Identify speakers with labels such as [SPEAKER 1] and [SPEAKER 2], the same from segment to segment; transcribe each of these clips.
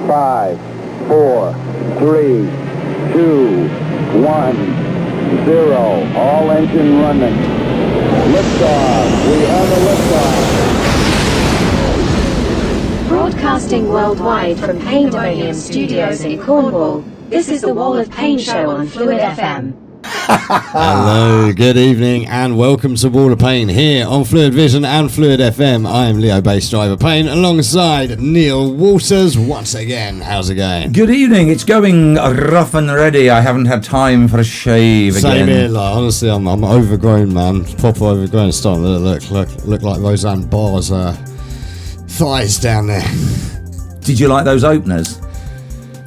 [SPEAKER 1] 5, 4, 3, 2, 1, 0. All engine running. Liftoff. We have a liftoff.
[SPEAKER 2] Broadcasting worldwide from Painedemonium Studios in Cornwall, this is the Wal of Paine show on Phluid FM.
[SPEAKER 3] Hello, good evening, and welcome to Wal of Paine here on Phluid Vision and Phluid FM. I am Leo Bass Driver Paine alongside Neil Waters once again. How's it going?
[SPEAKER 4] Good evening. It's going rough and ready. I haven't had time for a shave again.
[SPEAKER 3] Same here, like, honestly, I'm overgrown, man. Proper overgrown. It's starting to look like Roseanne Barr's thighs down there.
[SPEAKER 4] Did you like those openers?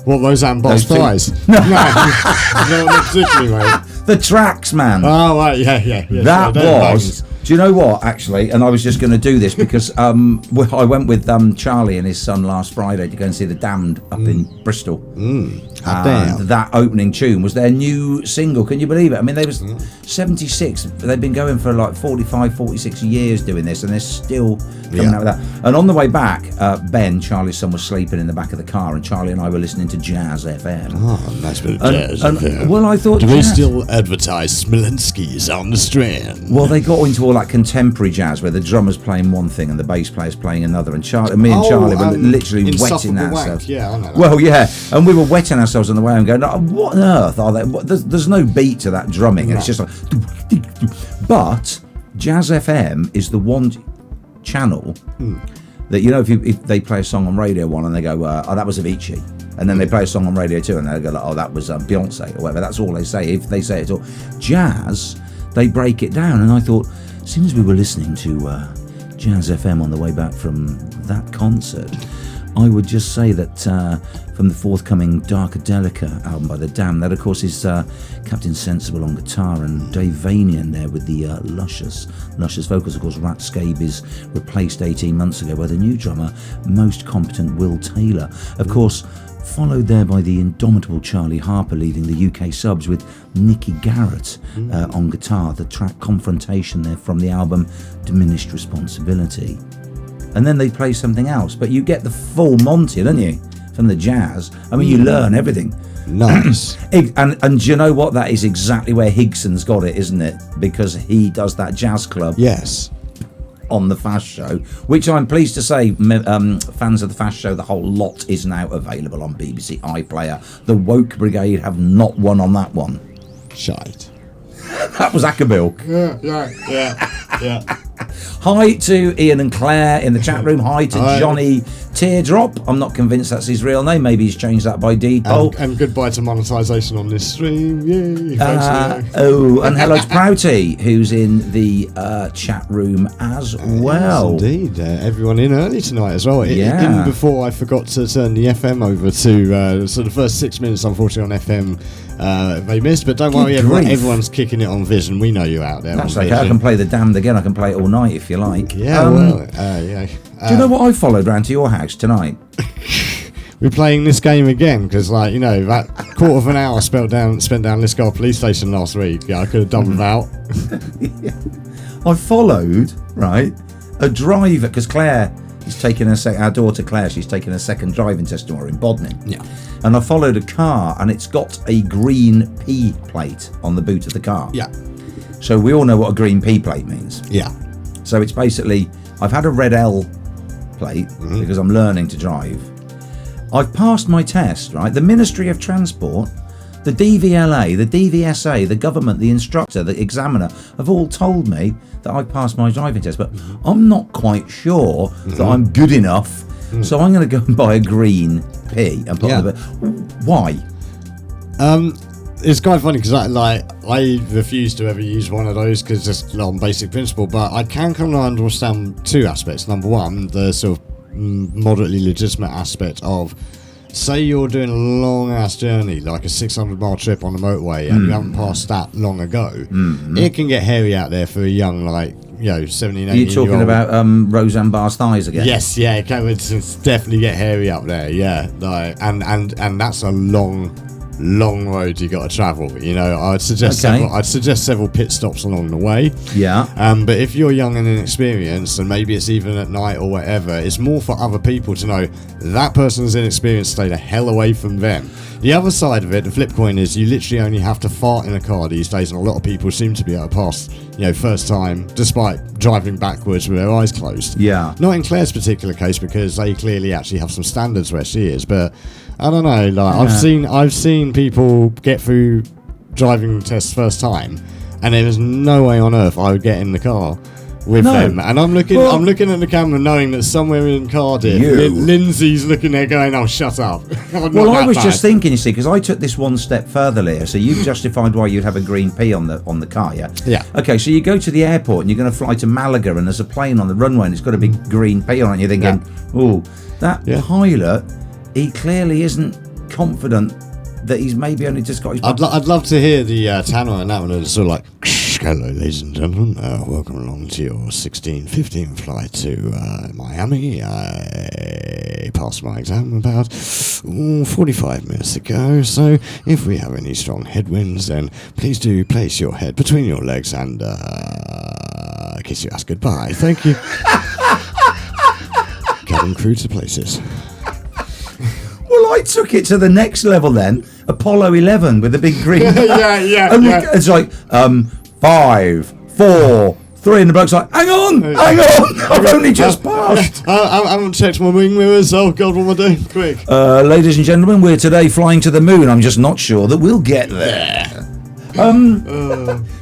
[SPEAKER 3] What, Roseanne Barr's thighs? No, not particularly, mate.
[SPEAKER 4] The tracks, man.
[SPEAKER 3] Oh, right, yeah.
[SPEAKER 4] That was... Do you know what, actually? And I was just going to do this because I went with Charlie and his son last Friday to go and see The Damned up in Bristol. And that opening tune was their new single. Can you believe it? I mean, they was 76. They've been going for like 45, 46 years doing this, and they're still coming out with that. And on the way back, Ben, Charlie's son, was sleeping in the back of the car, and Charlie and I were listening to Jazz FM.
[SPEAKER 3] Oh, nice bit of jazz FM.
[SPEAKER 4] Well, I thought...
[SPEAKER 3] Do they still advertise Smolenski's on the Strand?
[SPEAKER 4] Well, they got into all that contemporary jazz where the drummer's playing one thing and the bass player's playing another, and me and Charlie were literally wetting ourselves.
[SPEAKER 3] Yeah, I know that.
[SPEAKER 4] Well, yeah, and we were wetting ourselves on the way and going, oh, what on earth are they? There's no beat to that drumming, and it's just like... But Jazz FM is the one channel that, you know, if they play a song on Radio 1 and they go, oh, that was Avicii, and then they play a song on Radio 2 and they go, like, oh, that was Beyonce or whatever. That's all they say, if they say it at all. Jazz, they break it down, and I thought, as soon as we were listening to Jazz FM on the way back from that concert, I would just say that from the forthcoming Darkadelica album by The Damned, that of course is Captain Sensible on guitar and Dave Vanian there with the luscious vocals. Of course, Rat Scabe is replaced 18 months ago by the new drummer, most competent Will Taylor. Of course, followed there by the indomitable Charlie Harper leading the UK subs with Nicky Garrett on guitar, the track Confrontation there from the album Diminished Responsibility. And then they play something else, but you get the full Monty, don't you, from the jazz. I mean, you learn everything.
[SPEAKER 3] Nice.
[SPEAKER 4] And do you know what? That is exactly where Higson's got it, isn't it? Because he does that jazz club.
[SPEAKER 3] Yes.
[SPEAKER 4] On the Fast Show, which I'm pleased to say, fans of the Fast Show, the whole lot is now available on BBC iPlayer. The Woke Brigade have not won on that one.
[SPEAKER 3] Shite.
[SPEAKER 4] That was Ackerbilk.
[SPEAKER 3] Yeah.
[SPEAKER 4] Hi to Ian and Claire in the chat room. Hi to Johnny Teardrop. I'm not convinced that's his real name. Maybe he's changed that by default.
[SPEAKER 3] And goodbye to monetisation on this stream. Yay.
[SPEAKER 4] And hello to Prouty, who's in the chat room as well.
[SPEAKER 3] Yes, indeed. Everyone in early tonight as well.
[SPEAKER 4] Yeah.
[SPEAKER 3] Even before I forgot to turn the FM over to, so the first 6 minutes, unfortunately, on FM, they missed. But don't worry, everyone's kicking it on Vision. We know you out there.
[SPEAKER 4] That's okay. I can play The Damned again. I can play it all night if you like.
[SPEAKER 3] Yeah, yeah.
[SPEAKER 4] Do you know what I followed round to your house tonight?
[SPEAKER 3] We're playing this game again because, like, you know, that quarter of an hour spent down Liscar Police Station last week. Yeah, I could have done without.
[SPEAKER 4] I followed, right, a driver, because Claire is taking our daughter Claire, she's taking a second driving test tomorrow in Bodmin.
[SPEAKER 3] Yeah.
[SPEAKER 4] And I followed a car, and it's got a green P plate on the boot of the car.
[SPEAKER 3] Yeah.
[SPEAKER 4] So we all know what a green P plate means.
[SPEAKER 3] Yeah.
[SPEAKER 4] So it's basically, I've had a red L plate because I'm learning to drive. I've passed my test, right? The Ministry of Transport, the DVLA, the DVSA, the government, the instructor, the examiner have all told me that I've passed my driving test, but I'm not quite sure that I'm good enough. So I'm going to go and buy a green P and put on the... Why?
[SPEAKER 3] It's quite funny because I refuse to ever use one of those because just on basic principle, but I can kind of understand two aspects. Number one, the sort of moderately legitimate aspect of, say you're doing a long ass journey, like a 600-mile trip on the motorway, and you haven't passed that long ago. It can get hairy out there for a young, like, you know, 17, 18
[SPEAKER 4] Are you talking about Roseanne Barr's thighs again?
[SPEAKER 3] Yes, yeah, it can definitely get hairy up there, yeah. Like, and that's a long long road you got to travel. You know, I'd suggest several pit stops along the way.
[SPEAKER 4] Yeah.
[SPEAKER 3] But if you're young and inexperienced, and maybe it's even at night or whatever, it's more for other people to know that person's inexperienced. Stay the hell away from them. The other side of it, the flip coin, is you literally only have to fart in a car these days, and a lot of people seem to be able to pass, first time, despite driving backwards with their eyes closed.
[SPEAKER 4] Yeah.
[SPEAKER 3] Not in Claire's particular case, because they clearly actually have some standards where she is. But I don't know. Like I've seen people get through driving tests first time, and there is no way on earth I would get in the car with them. And I'm looking at the camera knowing that somewhere in Cardiff, Lindsay's looking there going, "Oh, shut up."
[SPEAKER 4] Well, I was just thinking, you see, because I took this one step further, Leah. So you've justified why you'd have a green P on the car, yeah?
[SPEAKER 3] Yeah.
[SPEAKER 4] Okay, so you go to the airport and you're going to fly to Malaga, and there's a plane on the runway and it's got a big green P on it, and you're thinking, that pilot, he clearly isn't confident that he's maybe only just got his...
[SPEAKER 3] I'd love to hear the Tanner on that one. It's sort of like, hello, ladies and gentlemen. Welcome along to your 16:15 flight to Miami. I passed my exam about 45 minutes ago. So if we have any strong headwinds, then please do place your head between your legs and kiss your ass goodbye. Thank you. Cabin crew to places.
[SPEAKER 4] Well, I took it to the next level then. Apollo 11 with the big green.
[SPEAKER 3] yeah.
[SPEAKER 4] It's like 5, 4, 3, and the bloke's like, hang on, I've only just passed.
[SPEAKER 3] I haven't checked my wing mirrors. Oh God, what am I doing? Quick.
[SPEAKER 4] Ladies and gentlemen, we're today flying to the moon. I'm just not sure that we'll get there. Do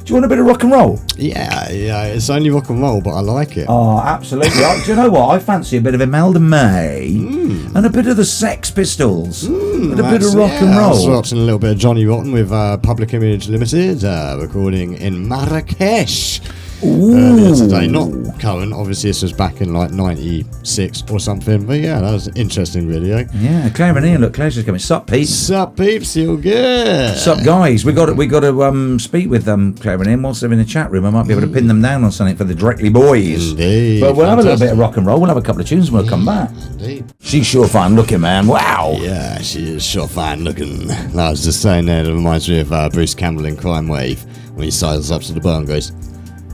[SPEAKER 4] you want a bit of rock and roll?
[SPEAKER 3] Yeah, it's only rock and roll, but I like it.
[SPEAKER 4] Oh, absolutely. Do you know what? I fancy a bit of Imelda May and a bit of the Sex Pistols and a bit of rock and roll.
[SPEAKER 3] I was watching a little bit of Johnny Rotten with Public Image Limited, recording in Marrakesh. Earlier today, not current. Obviously, this was back in like '96 or something. But yeah, that was an interesting video.
[SPEAKER 4] Yeah, Claire and Ian. Look, Claire's just coming. Sup, peeps?
[SPEAKER 3] Sup, peeps? You good?
[SPEAKER 4] Sup, guys? We got to speak with Claire and Ian whilst they're in the chat room. I might be able to pin them down on something for the Directly Boys.
[SPEAKER 3] Indeed.
[SPEAKER 4] But we'll have a little bit of rock and roll. We'll have a couple of tunes and we'll come back.
[SPEAKER 3] Indeed.
[SPEAKER 4] She's sure fine looking, man. Wow.
[SPEAKER 3] Yeah, she is sure fine looking. I was just saying there. It reminds me of Bruce Campbell in Crime Wave when he sidles up to the bar and goes,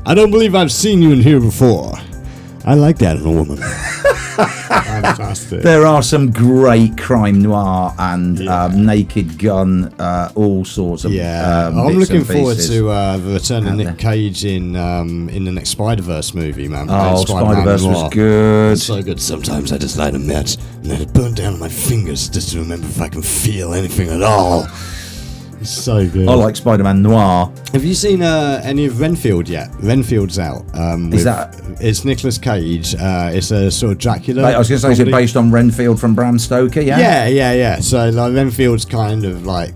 [SPEAKER 3] "I don't believe I've seen you in here before. I like that in a woman." Fantastic.
[SPEAKER 4] There are some great crime noir and Naked Gun, all sorts of
[SPEAKER 3] I'm looking forward
[SPEAKER 4] pieces.
[SPEAKER 3] to the return of Nick Cage in the next Spider-Verse movie, man.
[SPEAKER 4] Oh, Spider-Verse was good.
[SPEAKER 3] It's so good. Sometimes I just light a match and let it burn down on my fingers just to remember if I can feel anything at all. It's so good.
[SPEAKER 4] I like Spider-Man Noir.
[SPEAKER 3] Have you seen any of Renfield yet? Renfield's out. It's Nicolas Cage. It's a sort of Dracula.
[SPEAKER 4] I was going to say, is it based on Renfield from Bram Stoker?
[SPEAKER 3] Yeah. So like Renfield's kind of like,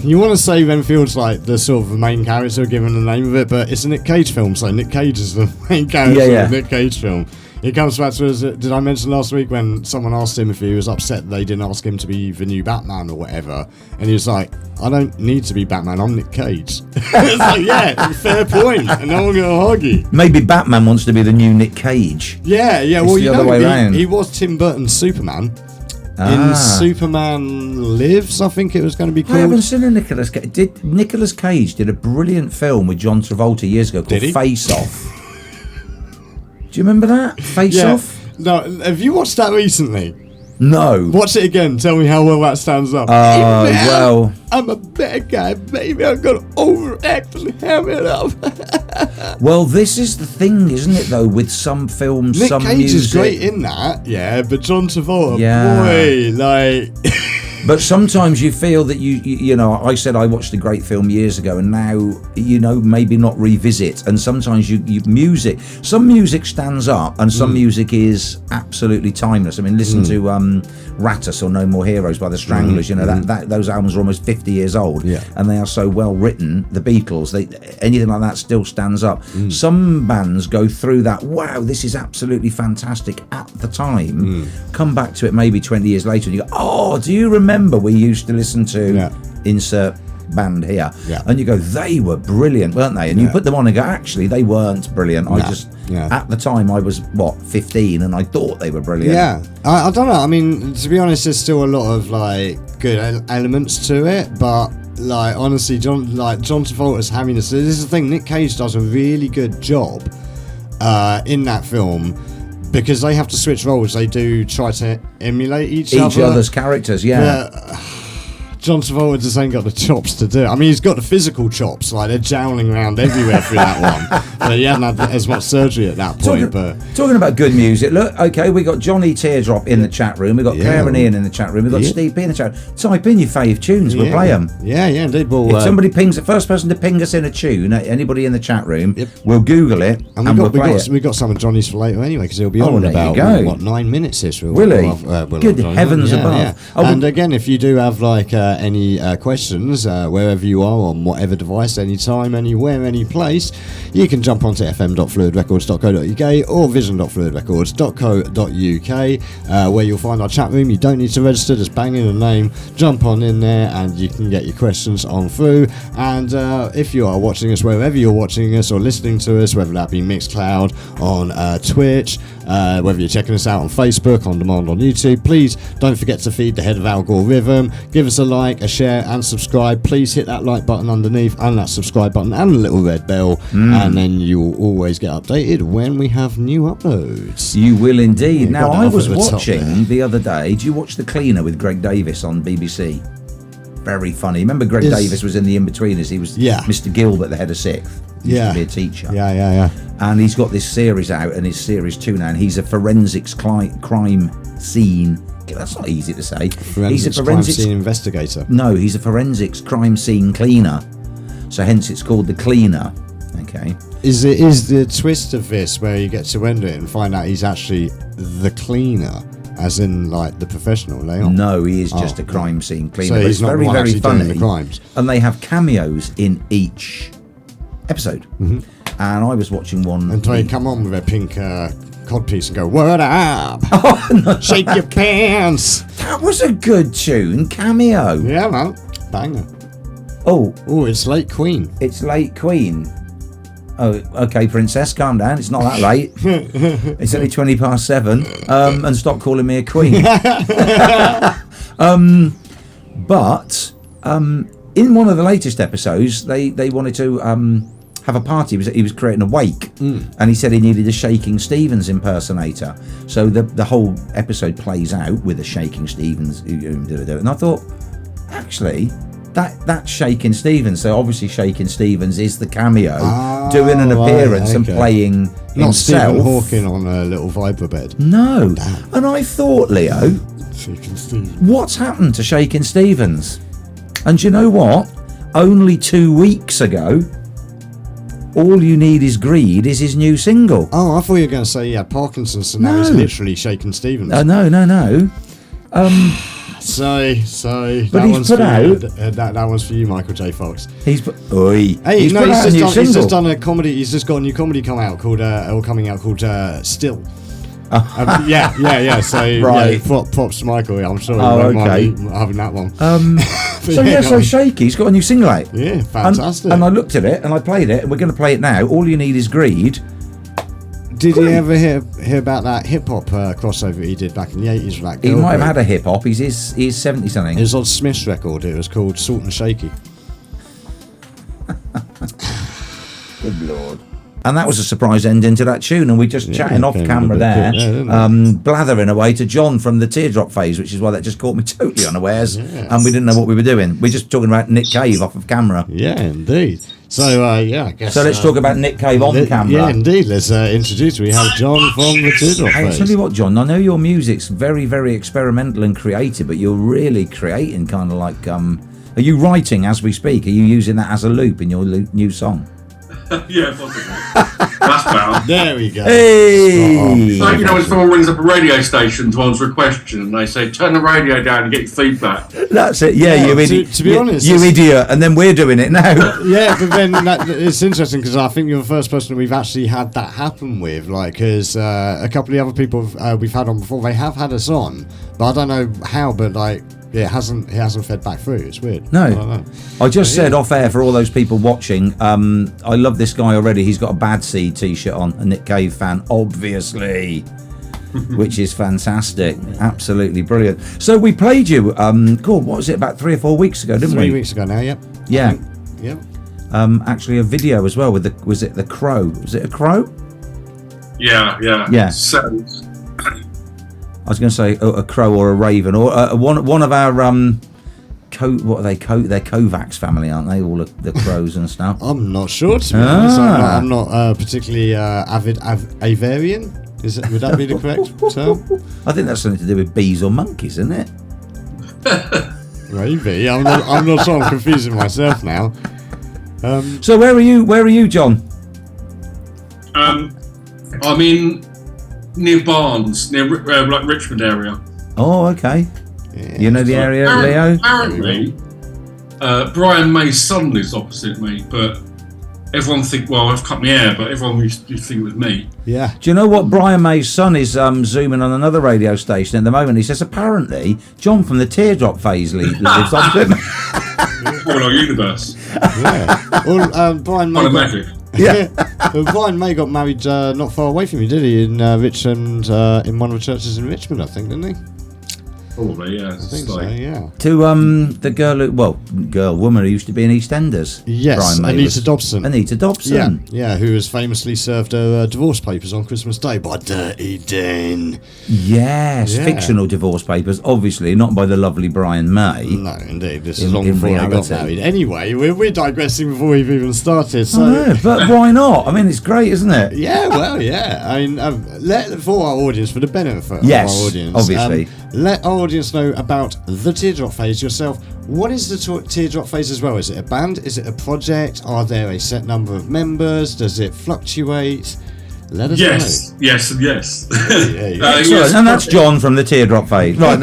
[SPEAKER 3] you want to say Renfield's like the sort of the main character given the name of it, but it's a Nick Cage film, so Nick Cage is the main character of the Nick Cage film. It comes back to us. Did I mention last week when someone asked him if he was upset they didn't ask him to be the new Batman or whatever, and he was like, "I don't need to be Batman. I'm Nick Cage." It's like, yeah, fair point, and no one gonna argue.
[SPEAKER 4] Maybe Batman wants to be the new Nick Cage.
[SPEAKER 3] Yeah.
[SPEAKER 4] It's
[SPEAKER 3] Well,
[SPEAKER 4] the other way around.
[SPEAKER 3] He was Tim Burton's Superman. In Superman Lives, I think it was going to be called.
[SPEAKER 4] I haven't seen a Nicolas Cage. Nicolas Cage did a brilliant film with John Travolta years ago called Face Off. Do you remember that? Face Off?
[SPEAKER 3] No, have you watched that recently?
[SPEAKER 4] No.
[SPEAKER 3] Watch it again. Tell me how well that stands up.
[SPEAKER 4] Well,
[SPEAKER 3] I'm a bad guy, baby. I'm gonna overact and ham it up.
[SPEAKER 4] Well, this is the thing, isn't it? Though, with some films,
[SPEAKER 3] Nick
[SPEAKER 4] some
[SPEAKER 3] Cage
[SPEAKER 4] music
[SPEAKER 3] is great in that, yeah. But John Travolta, boy, like.
[SPEAKER 4] But sometimes you feel that you know, I said I watched a great film years ago, and now, you know, maybe not revisit. And sometimes some music stands up, and some music is absolutely timeless. I mean, listen to Rattus or No More Heroes by the Stranglers. You know, that those albums are almost 50 years old, and they are so well written. The Beatles, anything like that still stands up. Some bands go through that. Wow, this is absolutely fantastic at the time. Come back to it maybe 20 years later, and you go, oh, do you remember we used to listen to insert band here.
[SPEAKER 3] Yeah.
[SPEAKER 4] And you go, they were brilliant, weren't they? And you put them on and go, actually, they weren't brilliant. At the time, I was, 15, and I thought they were brilliant.
[SPEAKER 3] Yeah, I don't know. I mean, to be honest, there's still a lot of like good elements to it, but like honestly, John Travolta's having this is the thing. Nick Cage does a really good job in that film. Because they have to switch roles, they do try to emulate each
[SPEAKER 4] other's characters.
[SPEAKER 3] John Travolta just ain't got the chops to do it. I mean, he's got the physical chops, like they're jowling around everywhere through that one. But he hadn't had as much surgery at that point.
[SPEAKER 4] Talking about good music, look, okay, we got Johnny Teardrop in the chat room, we got Claire and Ian in the chat room, we got Steve P in the chat room. Type in your fave tunes, we'll play them.
[SPEAKER 3] Yeah, indeed. Well,
[SPEAKER 4] if somebody pings, the first person to ping us in a tune, anybody in the chat room, we'll Google it and we'll play it.
[SPEAKER 3] We got some of Johnny's for later anyway, because he'll be on in about 9 minutes this.
[SPEAKER 4] Will he? Good heavens above.
[SPEAKER 3] Yeah. And again, if you do have like any questions, wherever you are on whatever device, anytime, anywhere, any place, you can jump onto fm.fluidrecords.co.uk or vision.fluidrecords.co.uk, where you'll find our chat room. You don't need to register, just bang in a name, jump on in there, and you can get your questions on through. And if you are watching us, wherever you're watching us or listening to us, whether that be Mixcloud, on Twitch, whether you're checking us out on Facebook, on demand on YouTube, please don't forget to feed the head of algorithm. Give us a like, a share, and subscribe. Please hit that like button underneath and that subscribe button and the little red bell, and then you will always get updated when we have new uploads.
[SPEAKER 4] You will indeed. Now, I was watching the other day, did you watch The Cleaner with Greg Davis on BBC? Very funny. Remember Greg Davis was in the In-Betweeners? He was Mr. Gilbert, the head of Sixth. He used to be a teacher.
[SPEAKER 3] Yeah.
[SPEAKER 4] And he's got this series out, and it's series 2 now, and he's a forensics crime scene. That's not easy to say.
[SPEAKER 3] He's a forensics crime scene investigator.
[SPEAKER 4] No, he's a forensics crime scene cleaner. So hence it's called The Cleaner. Okay.
[SPEAKER 3] Is the twist of this where you get to end it and find out he's actually the cleaner, as in like the professional Leon?
[SPEAKER 4] No, he is just a crime scene cleaner.
[SPEAKER 3] So
[SPEAKER 4] but
[SPEAKER 3] he's
[SPEAKER 4] it's
[SPEAKER 3] not
[SPEAKER 4] very,
[SPEAKER 3] the one
[SPEAKER 4] very
[SPEAKER 3] actually
[SPEAKER 4] funny.
[SPEAKER 3] doing the crimes.
[SPEAKER 4] And they have cameos in each episode. And I was watching one.
[SPEAKER 3] And they come on with their pink codpiece and go, "Word up!
[SPEAKER 4] Oh, no.
[SPEAKER 3] Shake your pants!"
[SPEAKER 4] That was a good tune, Cameo.
[SPEAKER 3] Yeah, man, banger.
[SPEAKER 4] Oh,
[SPEAKER 3] it's Late Queen.
[SPEAKER 4] It's Late Queen. Oh, okay, Princess, calm down. It's not that late. It's only 7:20. And stop calling me a queen. But in one of the latest episodes, they wanted to have a party. He was creating a wake, and he said he needed a Shaking Stevens impersonator. So the whole episode plays out with a Shaking Stevens. And I thought, actually, that's Shaking Stevens. So obviously Shaking Stevens is the cameo, doing an appearance and playing
[SPEAKER 3] not
[SPEAKER 4] himself.
[SPEAKER 3] Stephen Hawking on a little vibra-bed.
[SPEAKER 4] No. And I thought, Leo,
[SPEAKER 3] Shaking Stevens.
[SPEAKER 4] What's happened to Shaking Stevens? And you know what? Only 2 weeks ago, All You Need Is Greed is his new single.
[SPEAKER 3] Oh, I thought you were going to say he had Parkinson's, so now he's literally Shaking Stevens.
[SPEAKER 4] No.
[SPEAKER 3] So
[SPEAKER 4] but
[SPEAKER 3] that
[SPEAKER 4] he's
[SPEAKER 3] one's
[SPEAKER 4] put
[SPEAKER 3] for
[SPEAKER 4] out.
[SPEAKER 3] that one's for you, Michael J. Fox.
[SPEAKER 4] He's put.
[SPEAKER 3] He's
[SPEAKER 4] He's
[SPEAKER 3] just done a comedy. He's just got a new comedy coming out called Still. Yeah. So
[SPEAKER 4] Right.
[SPEAKER 3] props to Michael. I'm sure
[SPEAKER 4] Oh,
[SPEAKER 3] he
[SPEAKER 4] okay.
[SPEAKER 3] might be having that one.
[SPEAKER 4] So Shaky, he's got a new single out.
[SPEAKER 3] Yeah, fantastic.
[SPEAKER 4] And I looked at it and I played it, and we're going to play it now. All You Need Is Greed.
[SPEAKER 3] Did you ever hear about that hip hop crossover he did back in the 80s with that girl
[SPEAKER 4] He might have
[SPEAKER 3] group?
[SPEAKER 4] had a hip hop. He's 70 something.
[SPEAKER 3] It was on Smith's record. It was called Salt and Shaky.
[SPEAKER 4] Good Lord. And that was a surprise ending to that tune, and we just chatting off camera there, blathering away to John from the Teardrop Phase, which is why that just caught me totally unawares, and we didn't know what we were doing. We're just talking about Nick Cave off of camera.
[SPEAKER 3] Yeah, indeed. So, I guess...
[SPEAKER 4] So let's talk about Nick Cave on camera.
[SPEAKER 3] Yeah, indeed. Let's introduce. We have John from the Teardrop Phase.
[SPEAKER 4] I'll tell you what, John, I know your music's very, very experimental and creative, but you're really creating kind of like... are you writing as we speak? Are you using that as a loop in your new song?
[SPEAKER 5] Yeah, possibly. That's better.
[SPEAKER 3] There we go.
[SPEAKER 4] Hey!
[SPEAKER 5] So, when someone rings up a radio station to answer a question and they say, turn the radio down and get your feedback.
[SPEAKER 4] That's it. Yeah, you idiot.
[SPEAKER 3] To be honest,
[SPEAKER 4] you idiot. And then we're doing it now.
[SPEAKER 3] Yeah, but then it's interesting because I think you're the first person we've actually had that happen with. Like, because a couple of the other people we've had on before, they have had us on, but I don't know how. But like, it hasn't fed back through. It's weird.
[SPEAKER 4] No.
[SPEAKER 3] I don't know.
[SPEAKER 4] I just said off air for all those people watching, I love this guy already. He's got a Bad Seed t-shirt on, a Nick Cave fan, obviously, which is fantastic. Absolutely brilliant. So we played you, what was it, about 3 or 4 weeks ago, didn't we?
[SPEAKER 3] 3 weeks ago now, yep.
[SPEAKER 4] Yeah.
[SPEAKER 3] Yep.
[SPEAKER 4] Actually a video as well with was it the crow? Was it a crow?
[SPEAKER 5] Yeah. So,
[SPEAKER 4] I was going to say a crow or a raven or one of our what are they? They're Kovacs family, aren't they? All the crows and stuff.
[SPEAKER 3] I'm not sure, to be honest. I'm not particularly avid aviarian. Would that be the correct term?
[SPEAKER 4] I think that's something to do with bees or monkeys, isn't it?
[SPEAKER 3] Maybe. I'm not sure. I'm confusing myself now.
[SPEAKER 4] So where are you, John?
[SPEAKER 5] I'm in near Barnes, near like Richmond area.
[SPEAKER 4] Oh, okay.
[SPEAKER 3] Yeah,
[SPEAKER 4] you know the area, Leo?
[SPEAKER 5] Apparently, Brian May's son lives opposite me, but everyone think, well, I've cut my hair, but everyone used to think it was me.
[SPEAKER 3] Yeah.
[SPEAKER 4] Do you know what? Brian May's son is zooming on another radio station at the moment. He says apparently John from the Teardrop Phase lives opposite me.
[SPEAKER 5] All our universe.
[SPEAKER 3] Yeah. Well, Brian May.
[SPEAKER 5] Magic.
[SPEAKER 4] Yeah.
[SPEAKER 3] Well, Brian May got married not far away from you, did he? In Richmond, in one of the churches in Richmond, I think, didn't he?
[SPEAKER 5] Probably, yeah.
[SPEAKER 3] I think so, yeah.
[SPEAKER 4] To the woman who used to be in EastEnders.
[SPEAKER 3] Yes,
[SPEAKER 4] Brian May
[SPEAKER 3] Anita Dobson.
[SPEAKER 4] Anita Dobson.
[SPEAKER 3] Yeah, who has famously served her divorce papers on Christmas Day by Dirty Den.
[SPEAKER 4] Yes,
[SPEAKER 3] Yeah.
[SPEAKER 4] Fictional divorce papers, obviously, not by the lovely Brian May.
[SPEAKER 3] No, indeed. This is
[SPEAKER 4] In
[SPEAKER 3] long before I got
[SPEAKER 4] reality.
[SPEAKER 3] married. Anyway, we're digressing before we've even started. So,
[SPEAKER 4] I know, but why not? I mean, it's great, isn't it?
[SPEAKER 3] yeah, well, yeah. I mean, for our audience, for the benefit
[SPEAKER 4] Yes,
[SPEAKER 3] of our audience,
[SPEAKER 4] obviously.
[SPEAKER 3] let our audience know about the Teardrop Phase yourself. What is the Teardrop Phase as well? Is it a band? Is it a project? Are there a set number of members? Does it fluctuate? Let us
[SPEAKER 5] Yes,
[SPEAKER 3] know.
[SPEAKER 5] yes, and yes.
[SPEAKER 4] Excellent.
[SPEAKER 5] Yes.
[SPEAKER 4] And that's John from the Teardrop Phase. Right.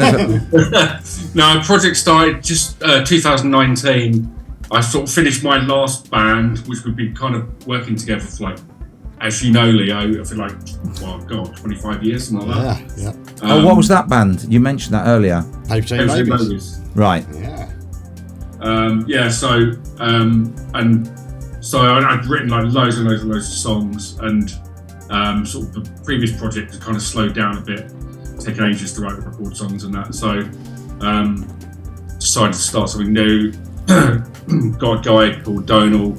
[SPEAKER 5] No, project started just 2019. I sort of finished my last band, which we've been kind of working together for like, as you know, Leo, I feel like, well, God, 25 years, something like that.
[SPEAKER 3] Yeah.
[SPEAKER 4] What was that band? You mentioned that earlier.
[SPEAKER 3] Paper Chain
[SPEAKER 5] Painedemonium
[SPEAKER 3] Babies.
[SPEAKER 5] Studios.
[SPEAKER 4] Right.
[SPEAKER 3] Yeah.
[SPEAKER 5] So I'd written like loads and loads and loads of songs, and sort of the previous project had kind of slowed down a bit, taken ages to write record songs and that. So decided to start something new. Got a guy called Donal,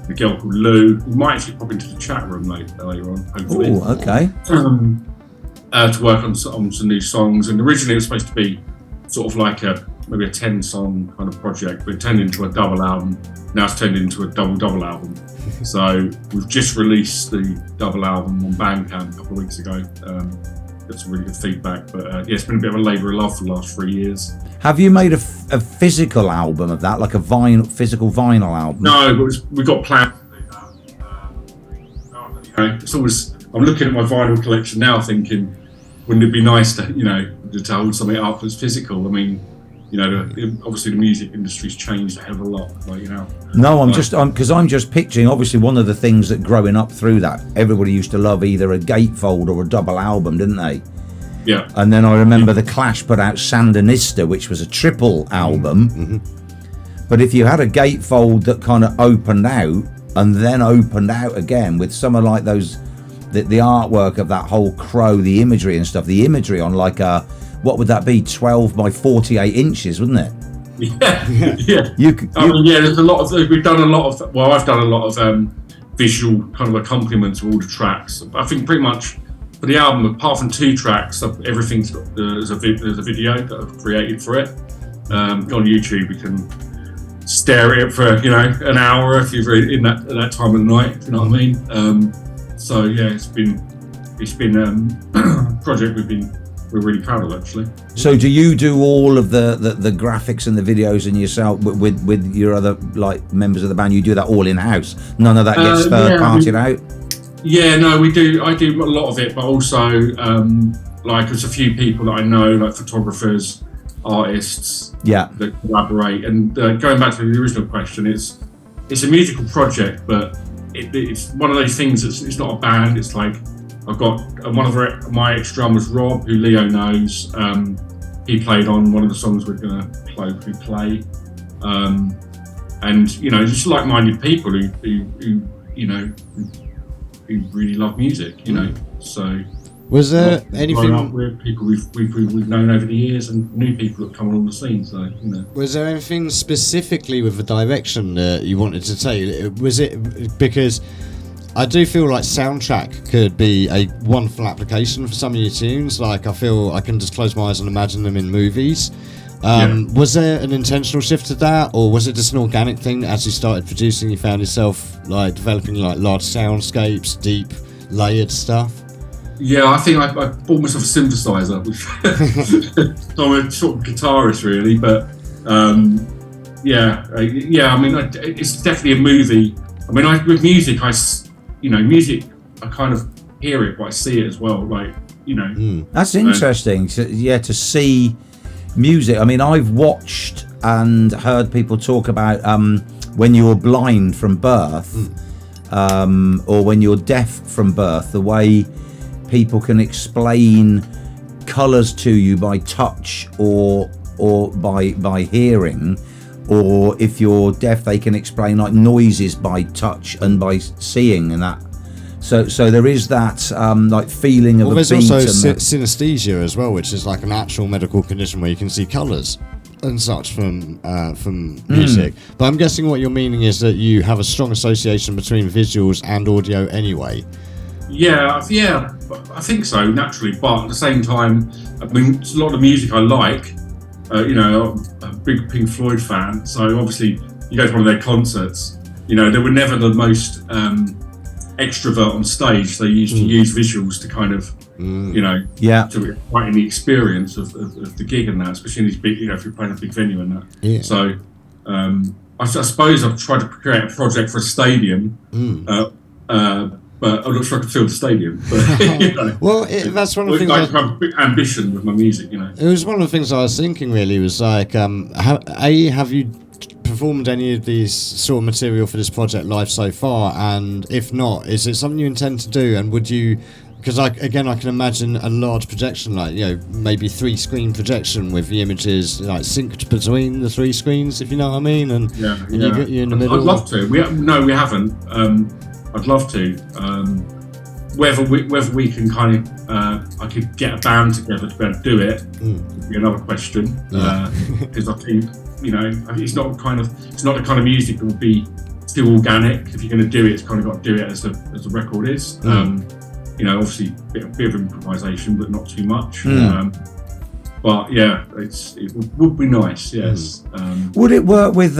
[SPEAKER 5] a girl called Lou, who might actually pop into the chat room later on, hopefully.
[SPEAKER 4] Oh, okay.
[SPEAKER 5] To work on some new songs, and originally it was supposed to be sort of like maybe a 10-song kind of project, but it turned into a double album. Now it's turned into a double album. So we've just released the double album on Bandcamp a couple of weeks ago. Got some really good feedback, but yeah, it's been a bit of a labour of love for the last 3 years.
[SPEAKER 4] Have you made a physical album of that, like a physical vinyl album?
[SPEAKER 5] No, but we've got plans to do that. You know, it's always, I'm looking at my vinyl collection now thinking, wouldn't it be nice to, to hold something up that's physical? I mean, obviously the music industry's changed a hell of a lot,
[SPEAKER 4] No, I'm just picturing, obviously one of the things that growing up through that, everybody used to love either a gatefold or a double album, didn't they?
[SPEAKER 5] Yeah.
[SPEAKER 4] And then I remember the Clash put out Sandinista, which was a triple album. Mm-hmm. But if you had a gatefold that kind of opened out and then opened out again with some of like those, the artwork of that whole crow, the imagery and stuff, the imagery on like a, what would that be, 12 by 48 inches, wouldn't it?
[SPEAKER 5] Yeah.
[SPEAKER 4] Yeah.
[SPEAKER 5] There's a lot of, I've done a lot of visual kind of accompaniments to all the tracks. I think pretty much for the album, apart from 2 tracks, everything's got, there's a video that I've created for it. Go on YouTube, you can stare at it for, an hour if you're in that time of the night, if you know what I mean? So yeah, it's been a project we're really proud of, actually.
[SPEAKER 4] So do you do all of the graphics and the videos and yourself with your other like members of the band? You do that all in house. None of that gets third partied out.
[SPEAKER 5] Yeah, no, we do. I do a lot of it, but also like there's a few people that I know, like photographers, artists, that collaborate. And going back to the original question, it's a musical project, but it's one of those things that's, it's not a band. It's like I've got one of my ex-drummers, Rob, who Leo knows. he played on one of the songs we're going to play. And just like-minded people who really love music, So
[SPEAKER 3] was there anything?
[SPEAKER 5] Up with people we've known over the years, and new people that come on the scene. So
[SPEAKER 3] Was there anything specifically with the direction that you wanted to take? Was it because I do feel like soundtrack could be a wonderful application for some of your tunes. Like, I feel I can just close my eyes and imagine them in movies. Was there an intentional shift to that, or was it just an organic thing? As you started producing, you found yourself like developing like large soundscapes, deep, layered stuff?
[SPEAKER 5] Yeah, I think I bought myself a synthesizer, which so I'm a sort of guitarist really, but I mean, it's definitely a movie. I mean, with music, music, I kind of hear it, but I see it as well. Like,
[SPEAKER 4] That's interesting. To see music. I mean, I've watched and heard people talk about when you're blind from birth, or when you're deaf from birth, the way people can explain colours to you by touch or by hearing, or if you're deaf, they can explain like noises by touch and by seeing and that. So there is that like feeling of a beat.
[SPEAKER 3] There's also synesthesia as well, which is like an actual medical condition where you can see colours and such from music. But I'm guessing what you're meaning is that you have a strong association between visuals and audio anyway.
[SPEAKER 5] Yeah, I think so, naturally. But at the same time, I mean, it's a lot of the music I like. I'm a big Pink Floyd fan, so obviously you go to one of their concerts. They were never the most extrovert on stage. They used to use visuals to kind of, to heighten the experience of the gig and that, especially in these big, if you're playing a big venue and that. Yeah. So I suppose I've tried to create a project for a stadium. But I'm not sure I can fill the stadium. But,
[SPEAKER 3] well, that's one of the things.
[SPEAKER 5] I have a big ambition with my music, It
[SPEAKER 3] was one of the things I was thinking. Really, was like, have you performed any of these sort of material for this project live so far? And if not, is it something you intend to do? And would you? Because I can imagine a large projection, like maybe 3-screen projection with the images like synced between the 3 screens, if you know what I mean. And you get you in the middle.
[SPEAKER 5] I'd love to. We haven't. I'd love to. Whether we can kind of, I could get a band together to be able to do it would be another question. Because I think it's not the kind of music that would be too organic. If you're going to do it, it's kind of got to do it as the record is. Obviously a bit of improvisation, but not too much. But yeah, it would be nice. Yes.
[SPEAKER 4] Would it work with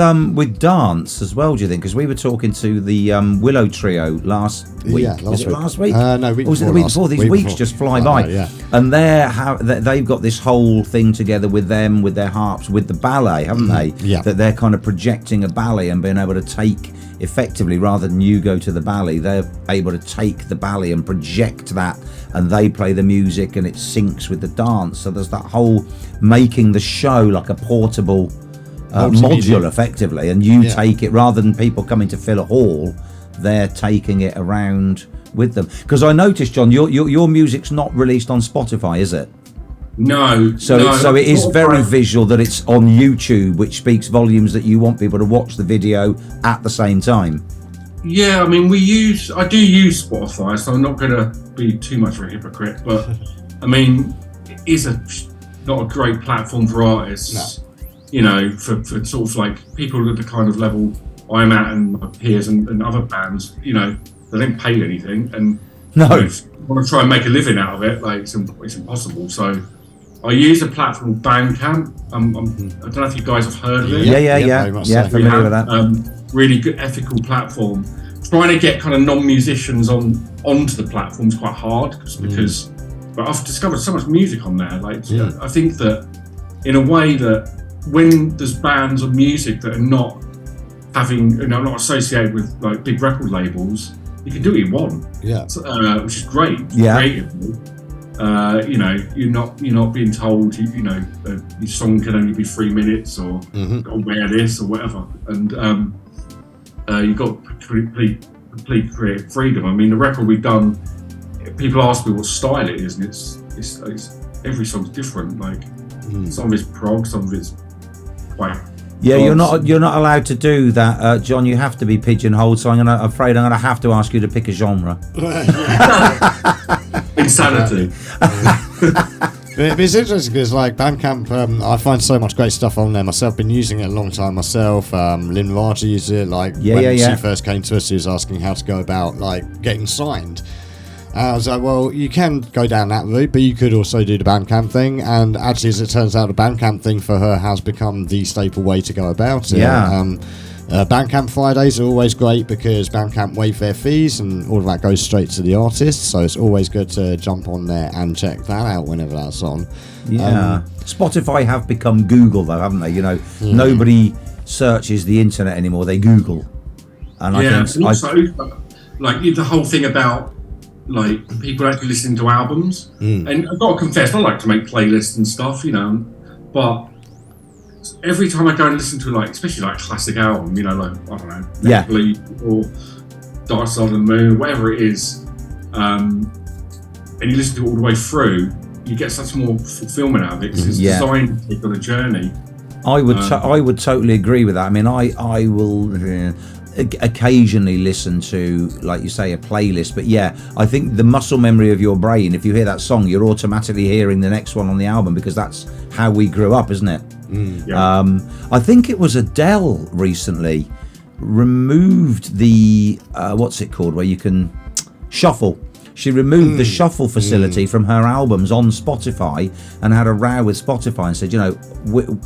[SPEAKER 4] dance as well? Do you think? Because we were talking to the Willow Trio last week.
[SPEAKER 3] Yeah,
[SPEAKER 4] last week.
[SPEAKER 3] No, week
[SPEAKER 4] or was it the week before? These weeks just fly by.
[SPEAKER 3] Yeah.
[SPEAKER 4] And they've got this whole thing together with them, with their harps, with the ballet, haven't they?
[SPEAKER 3] Yeah.
[SPEAKER 4] That they're kind of projecting a ballet and being able to take, effectively, rather than you go to the ballet, they're able to take the ballet and project that, and they play the music and it syncs with the dance. So there's that whole making the show like a portable module, effectively, and you take it, rather than people coming to fill a hall, they're taking it around with them. Because I noticed, John, your music's not released on Spotify, is it?
[SPEAKER 5] No.
[SPEAKER 4] So it is very visual, that it's on YouTube, which speaks volumes that you want people to watch the video at the same time.
[SPEAKER 5] Yeah, I mean, I do use Spotify, so I'm not going to be too much of a hypocrite, but I mean, it is not a great platform for artists, for sort of like people at the kind of level I'm at and my peers and other bands, they don't pay anything, and want to try and make a living out of it, like it's impossible. So I use a platform called Bandcamp. I don't know if you guys have heard of it.
[SPEAKER 4] Yeah, familiar with that.
[SPEAKER 5] Really good ethical platform. Trying to get kind of non-musicians onto the platform is quite hard because but I've discovered so much music on there. Like I think that in a way that when there's bands of music that are not not associated with like big record labels, you can do what you want.
[SPEAKER 3] Yeah,
[SPEAKER 5] which is great.
[SPEAKER 4] Yeah.
[SPEAKER 5] Creatively. You're not being told your song can only be 3 minutes or got to wear this or whatever, and you've got complete creative freedom. I mean, the record we've done, people ask me what style it is, and it's every song's different. Like Some of it's prog, some of it's quite.
[SPEAKER 4] Yeah, you're not allowed to do that, John. You have to be pigeonholed. So I'm afraid I'm gonna have to ask you to pick a genre.
[SPEAKER 5] Insanity.
[SPEAKER 3] But it's interesting because, like, Bandcamp, I find so much great stuff on there myself. Been using it a long time myself. Lynn Raja used it. Like, when she first came to us, she was asking how to go about, like, getting signed. I was like, well, you can go down that route, but you could also do the Bandcamp thing. And actually, as it turns out, the Bandcamp thing for her has become the staple way to go about it.
[SPEAKER 4] Yeah.
[SPEAKER 3] Bandcamp Fridays are always great because Bandcamp waive their fees and all of that goes straight to the artist, so it's always good to jump on there and check that out whenever that's on.
[SPEAKER 4] Spotify have become Google though, haven't they? You know, nobody searches the internet anymore, they Google. And I think
[SPEAKER 5] also, like the whole thing about like people actually listening to albums, and I've got to confess, I like to make playlists and stuff, you know, but every time I go and listen to, like, especially like a classic album, you know, like, I don't know, Bleed or Dark Side of the Moon, whatever it is, and you listen to it all the way through, you get such more fulfillment out of it because it's designed to take on a journey.
[SPEAKER 4] I would totally agree with that. I mean, I will occasionally listen to, like you say, a playlist, but yeah, I think the muscle memory of your brain, if you hear that song, you're automatically hearing the next one on the album because that's how we grew up, isn't it? I think it was Adele recently removed the what's it called, where you can shuffle. She removed the shuffle facility from her albums on Spotify and had a row with Spotify and said, you know,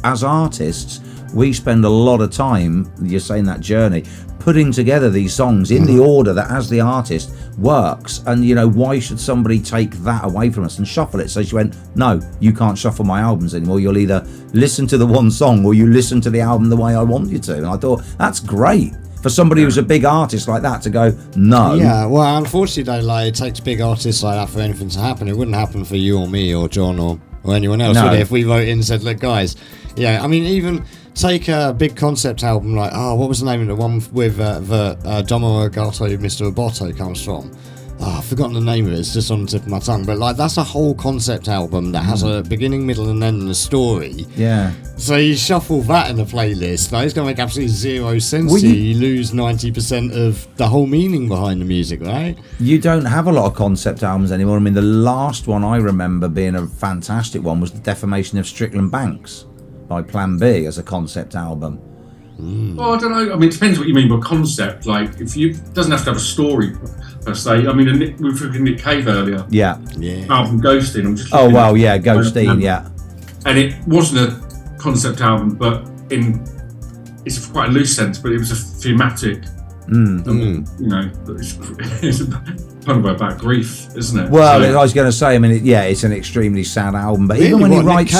[SPEAKER 4] as artists, we spend a lot of time, you're saying that journey, putting together these songs in the order that, as the artist, works. And, you know, why should somebody take that away from us and shuffle it? So she went, no, you can't shuffle my albums anymore. You'll either listen to the one song or you listen to the album the way I want you to. And I thought, that's great. For somebody who's a big artist like that to go, no.
[SPEAKER 3] Yeah, well, unfortunately, though, like, it takes big artists like that for anything to happen. It wouldn't happen for you or me or John or anyone else, would it? If we wrote in and said, look, guys, yeah, I mean, even take a big concept album like, what was the name of the one with the Domo Agato, Mr. Roboto comes from? I've forgotten the name of it, it's just on the tip of my tongue. But, like, that's a whole concept album that has a beginning, middle, and end and a story.
[SPEAKER 4] Yeah.
[SPEAKER 3] So you shuffle that in a playlist, like, it's going to make absolutely zero sense to you. You lose 90% of the whole meaning behind the music, right?
[SPEAKER 4] You don't have a lot of concept albums anymore. I mean, the last one I remember being a fantastic one was The Defamation of Strickland Banks by Plan B as a concept album.
[SPEAKER 5] Well, I don't know. I mean, it depends what you mean by concept. Like, if you doesn't have to have a story per se. I mean, we were talking Nick Cave earlier.
[SPEAKER 4] Yeah.
[SPEAKER 5] Album Ghosting. I'm just
[SPEAKER 4] Ghosting. Yeah.
[SPEAKER 5] And it wasn't a concept album, but it's quite a loose sense. But it was a thematic. You know, it's kind of about grief, isn't it?
[SPEAKER 4] Well, I was going to say. I mean, it's an extremely sad album. But even when he writes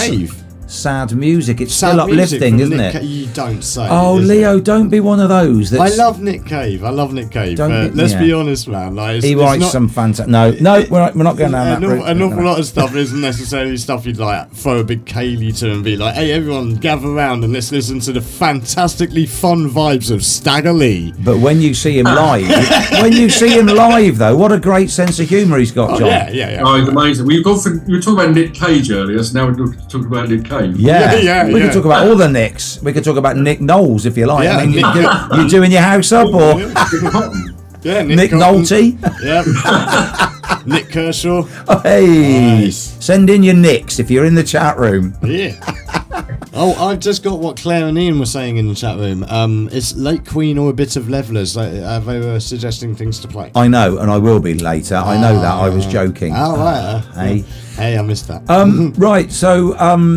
[SPEAKER 4] sad music, it's still uplifting, isn't it?
[SPEAKER 3] You don't say.
[SPEAKER 4] Oh, Leo, don't be one of those.
[SPEAKER 3] I love Nick Cave. But let's be honest, man. Like,
[SPEAKER 4] he writes some fantastic. No, we're not going down that route.
[SPEAKER 3] An awful lot of stuff isn't necessarily stuff you'd like throw a big Kaylee to and be like, "Hey, everyone, gather around and let's listen to the fantastically fun vibes of Stagger Lee."
[SPEAKER 4] But when you see him live, though, what a great sense of humour he's got, John.
[SPEAKER 3] Yeah.
[SPEAKER 5] Oh, he's amazing. We were talking about Nick Cage earlier, so now we're talking about Nick Cave.
[SPEAKER 4] Yeah. We could talk about all the Nicks. We could talk about Nick Knowles if you like.
[SPEAKER 3] Yeah,
[SPEAKER 4] I mean, you doing your house up or Nick Nolte?
[SPEAKER 3] Yeah. Nick Kershaw.
[SPEAKER 4] Oh, hey,
[SPEAKER 3] nice.
[SPEAKER 4] Send in your Nicks if you're in the chat room.
[SPEAKER 3] Yeah. Oh, I've just got what Claire and Ian were saying in the chat room. It's Late Queen or a bit of Levelers. They were suggesting things to play.
[SPEAKER 4] I know, and I will be later. I know that. I was joking.
[SPEAKER 3] Oh, right. Hey, I missed that.
[SPEAKER 4] Right, so,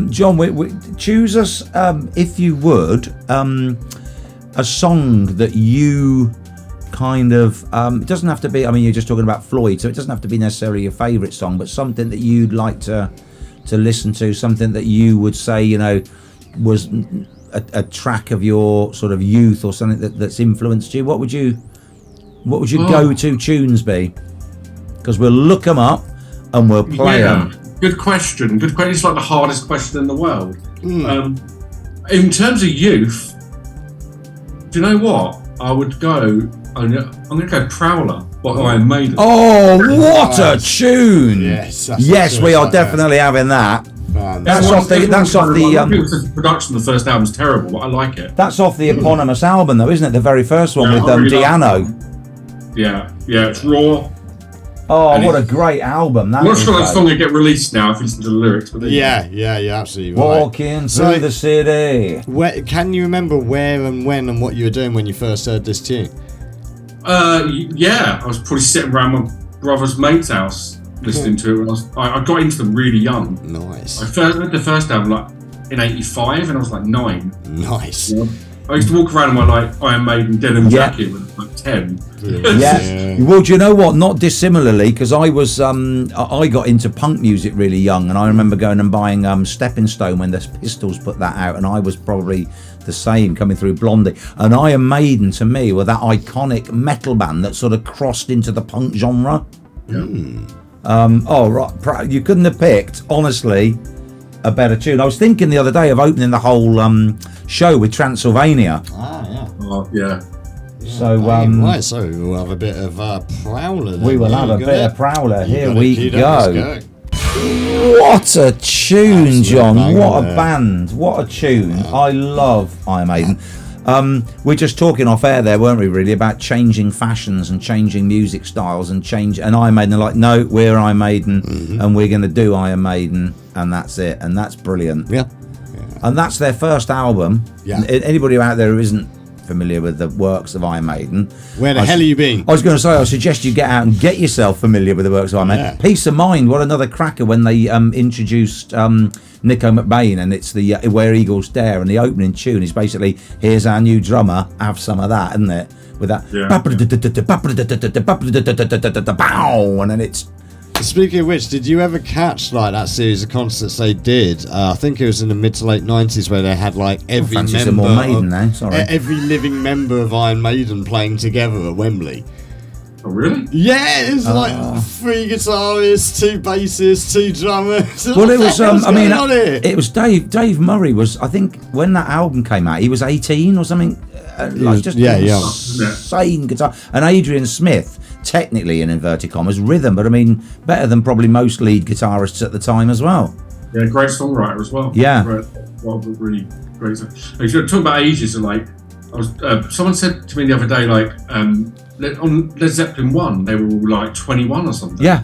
[SPEAKER 4] John, we choose us, if you would, a song that you kind of, it doesn't have to be, I mean, you're just talking about Floyd, so it doesn't have to be necessarily your favourite song, but something that you'd like to listen to, something that you would say, you know, was a track of your sort of youth or something that's influenced you. What would your go-to tunes be? Because we'll look them up and we'll play them.
[SPEAKER 5] Good question. It's like the hardest question in the world. In terms of youth, do you know what? I would go. I'm going to go Prowler by Iron Maiden.
[SPEAKER 4] Oh, what a tune!
[SPEAKER 3] Yes,
[SPEAKER 4] we are definitely having that. That's off the
[SPEAKER 5] production. The first album's terrible, but I like it.
[SPEAKER 4] That's off the eponymous album, though, isn't it? The very first one with
[SPEAKER 5] really
[SPEAKER 4] Diano.
[SPEAKER 5] Yeah, it's raw.
[SPEAKER 4] Oh, what a great album!
[SPEAKER 5] I'm not sure that song will get released now if you listen to the lyrics, but
[SPEAKER 3] yeah, absolutely.
[SPEAKER 4] Walking through the city.
[SPEAKER 3] Can you remember where and when and what you were doing when you first heard this tune?
[SPEAKER 5] Yeah, I was probably sitting around my brother's mate's house listening to it. I got into them really young.
[SPEAKER 3] Nice.
[SPEAKER 5] I heard the first album like in '85, and I was like 9.
[SPEAKER 3] Nice.
[SPEAKER 5] Yeah. I used to walk around in my like Iron Maiden denim jacket when I was like 10.
[SPEAKER 4] Yeah. Well, do you know what? Not dissimilarly, because I was I got into punk music really young, and I remember going and buying Stepping Stone when the Pistols put that out, and I was probably the same coming through Blondie. And Iron Maiden to me were that iconic metal band that sort of crossed into the punk genre.
[SPEAKER 5] Yeah.
[SPEAKER 4] You couldn't have picked, honestly, a better tune. I was thinking the other day of opening the whole show with Transylvania.
[SPEAKER 5] Oh, yeah.
[SPEAKER 4] So,
[SPEAKER 3] right, so we'll have a bit of Prowler.
[SPEAKER 4] We will have a bit of Prowler. Here we go. What a tune, John. What a band. What a tune. I love Iron Maiden. We're just talking off air there, weren't we, really, about changing fashions and changing music styles and Iron Maiden are like, no, we're Iron Maiden and we're going to do Iron Maiden, and that's it, and that's brilliant.
[SPEAKER 3] Yeah.
[SPEAKER 4] And that's their first album.
[SPEAKER 3] Yeah.
[SPEAKER 4] Anybody out there who isn't familiar with the works of Iron Maiden,
[SPEAKER 3] where the hell have you been?
[SPEAKER 4] I was going to say, I suggest you get out and get yourself familiar with the works of Iron Maiden. Peace of Mind, what another cracker when they introduced Nico McBain, and it's the Where Eagles Dare, and the opening tune is basically, here's our new drummer, have some of that, isn't it? With that, and then it's.
[SPEAKER 3] Speaking of which, did you ever catch like that series of concerts they did? I think it was in the mid to late 90s where they had like every every living member of Iron Maiden playing together at Wembley.
[SPEAKER 5] Oh really?
[SPEAKER 3] Yeah, it was like 3 guitarists, 2 bassists, 2 drummers.
[SPEAKER 4] Well, it was. It was Dave Murray was. I think when that album came out, he was 18 or something. Insane guitar. And Adrian Smith, technically in inverted commas, rhythm, but I mean better than probably most lead guitarists at the time as well.
[SPEAKER 5] Yeah, great songwriter as well.
[SPEAKER 4] Yeah.
[SPEAKER 5] Really great. Like, you're talking about ages, and like someone said to me the other day, like on Led Zeppelin 1, they were all like 21 or something.
[SPEAKER 4] Yeah.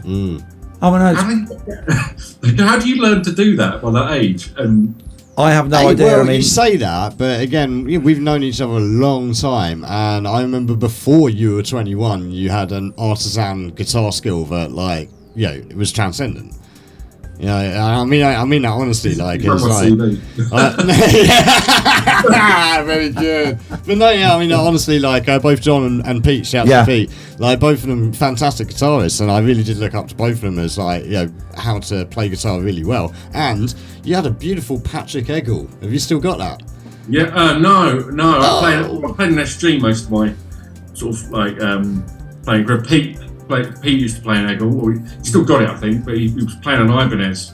[SPEAKER 4] Oh no.
[SPEAKER 5] How do you learn to do that by that age? And
[SPEAKER 4] I have no idea.
[SPEAKER 3] Well,
[SPEAKER 4] I mean,
[SPEAKER 3] you say that, but again, we've known each other a long time, and I remember before you were 21, you had an artisan guitar skill that, like, it was transcendent. You know, I mean that honestly, like, it's like, very good. But no, I mean, honestly, like, both John and Pete, shout out to Pete, like, both of them fantastic guitarists, and I really did look up to both of them as, like, how to play guitar really well. And you had a beautiful Patrick Eggle. Have you still got that?
[SPEAKER 5] Yeah, no. I played an SG most of my sort of like playing group. Pete used to play an Eggle, or he still got it, I think, but he was playing an Ibanez.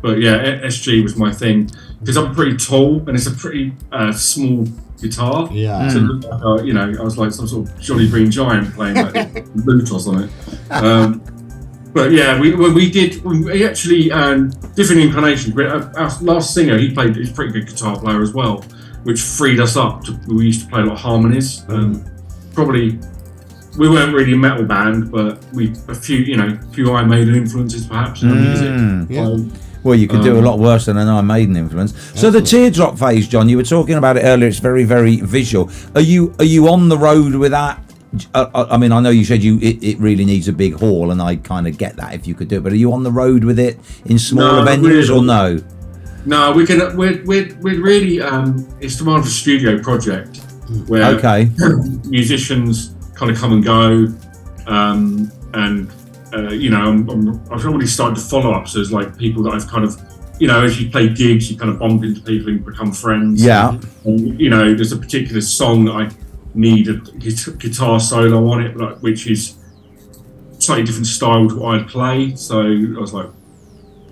[SPEAKER 5] But yeah, SG was my thing because I'm pretty tall and it's a pretty small guitar.
[SPEAKER 3] Yeah.
[SPEAKER 5] So I was like some sort of Jolly Green Giant playing like lute or something. But yeah, we actually different inclinations. Our last singer, he's a pretty good guitar player as well, which freed us up. We used to play a lot of harmonies. Probably we weren't really a metal band, but a few Iron Maiden influences perhaps in the music.
[SPEAKER 3] Yeah.
[SPEAKER 4] Well, you could do a lot worse than an Iron Maiden influence. So the Teardrop Phase, John, you were talking about it earlier. It's very, very visual. Are you on the road with that? I mean, I know you said it really needs a big hall, and I kind of get that if you could do it. But are you on the road with it in smaller venues or no?
[SPEAKER 5] No, we're really. It's more of a studio project where musicians kind of come and go, and I've already started to follow up. So there's like people that I've kind of, as you play gigs, you kind of bump into people and become friends.
[SPEAKER 4] Yeah.
[SPEAKER 5] And, there's a particular song that I need a guitar solo on it, which is slightly different style to what I'd play. So I was like,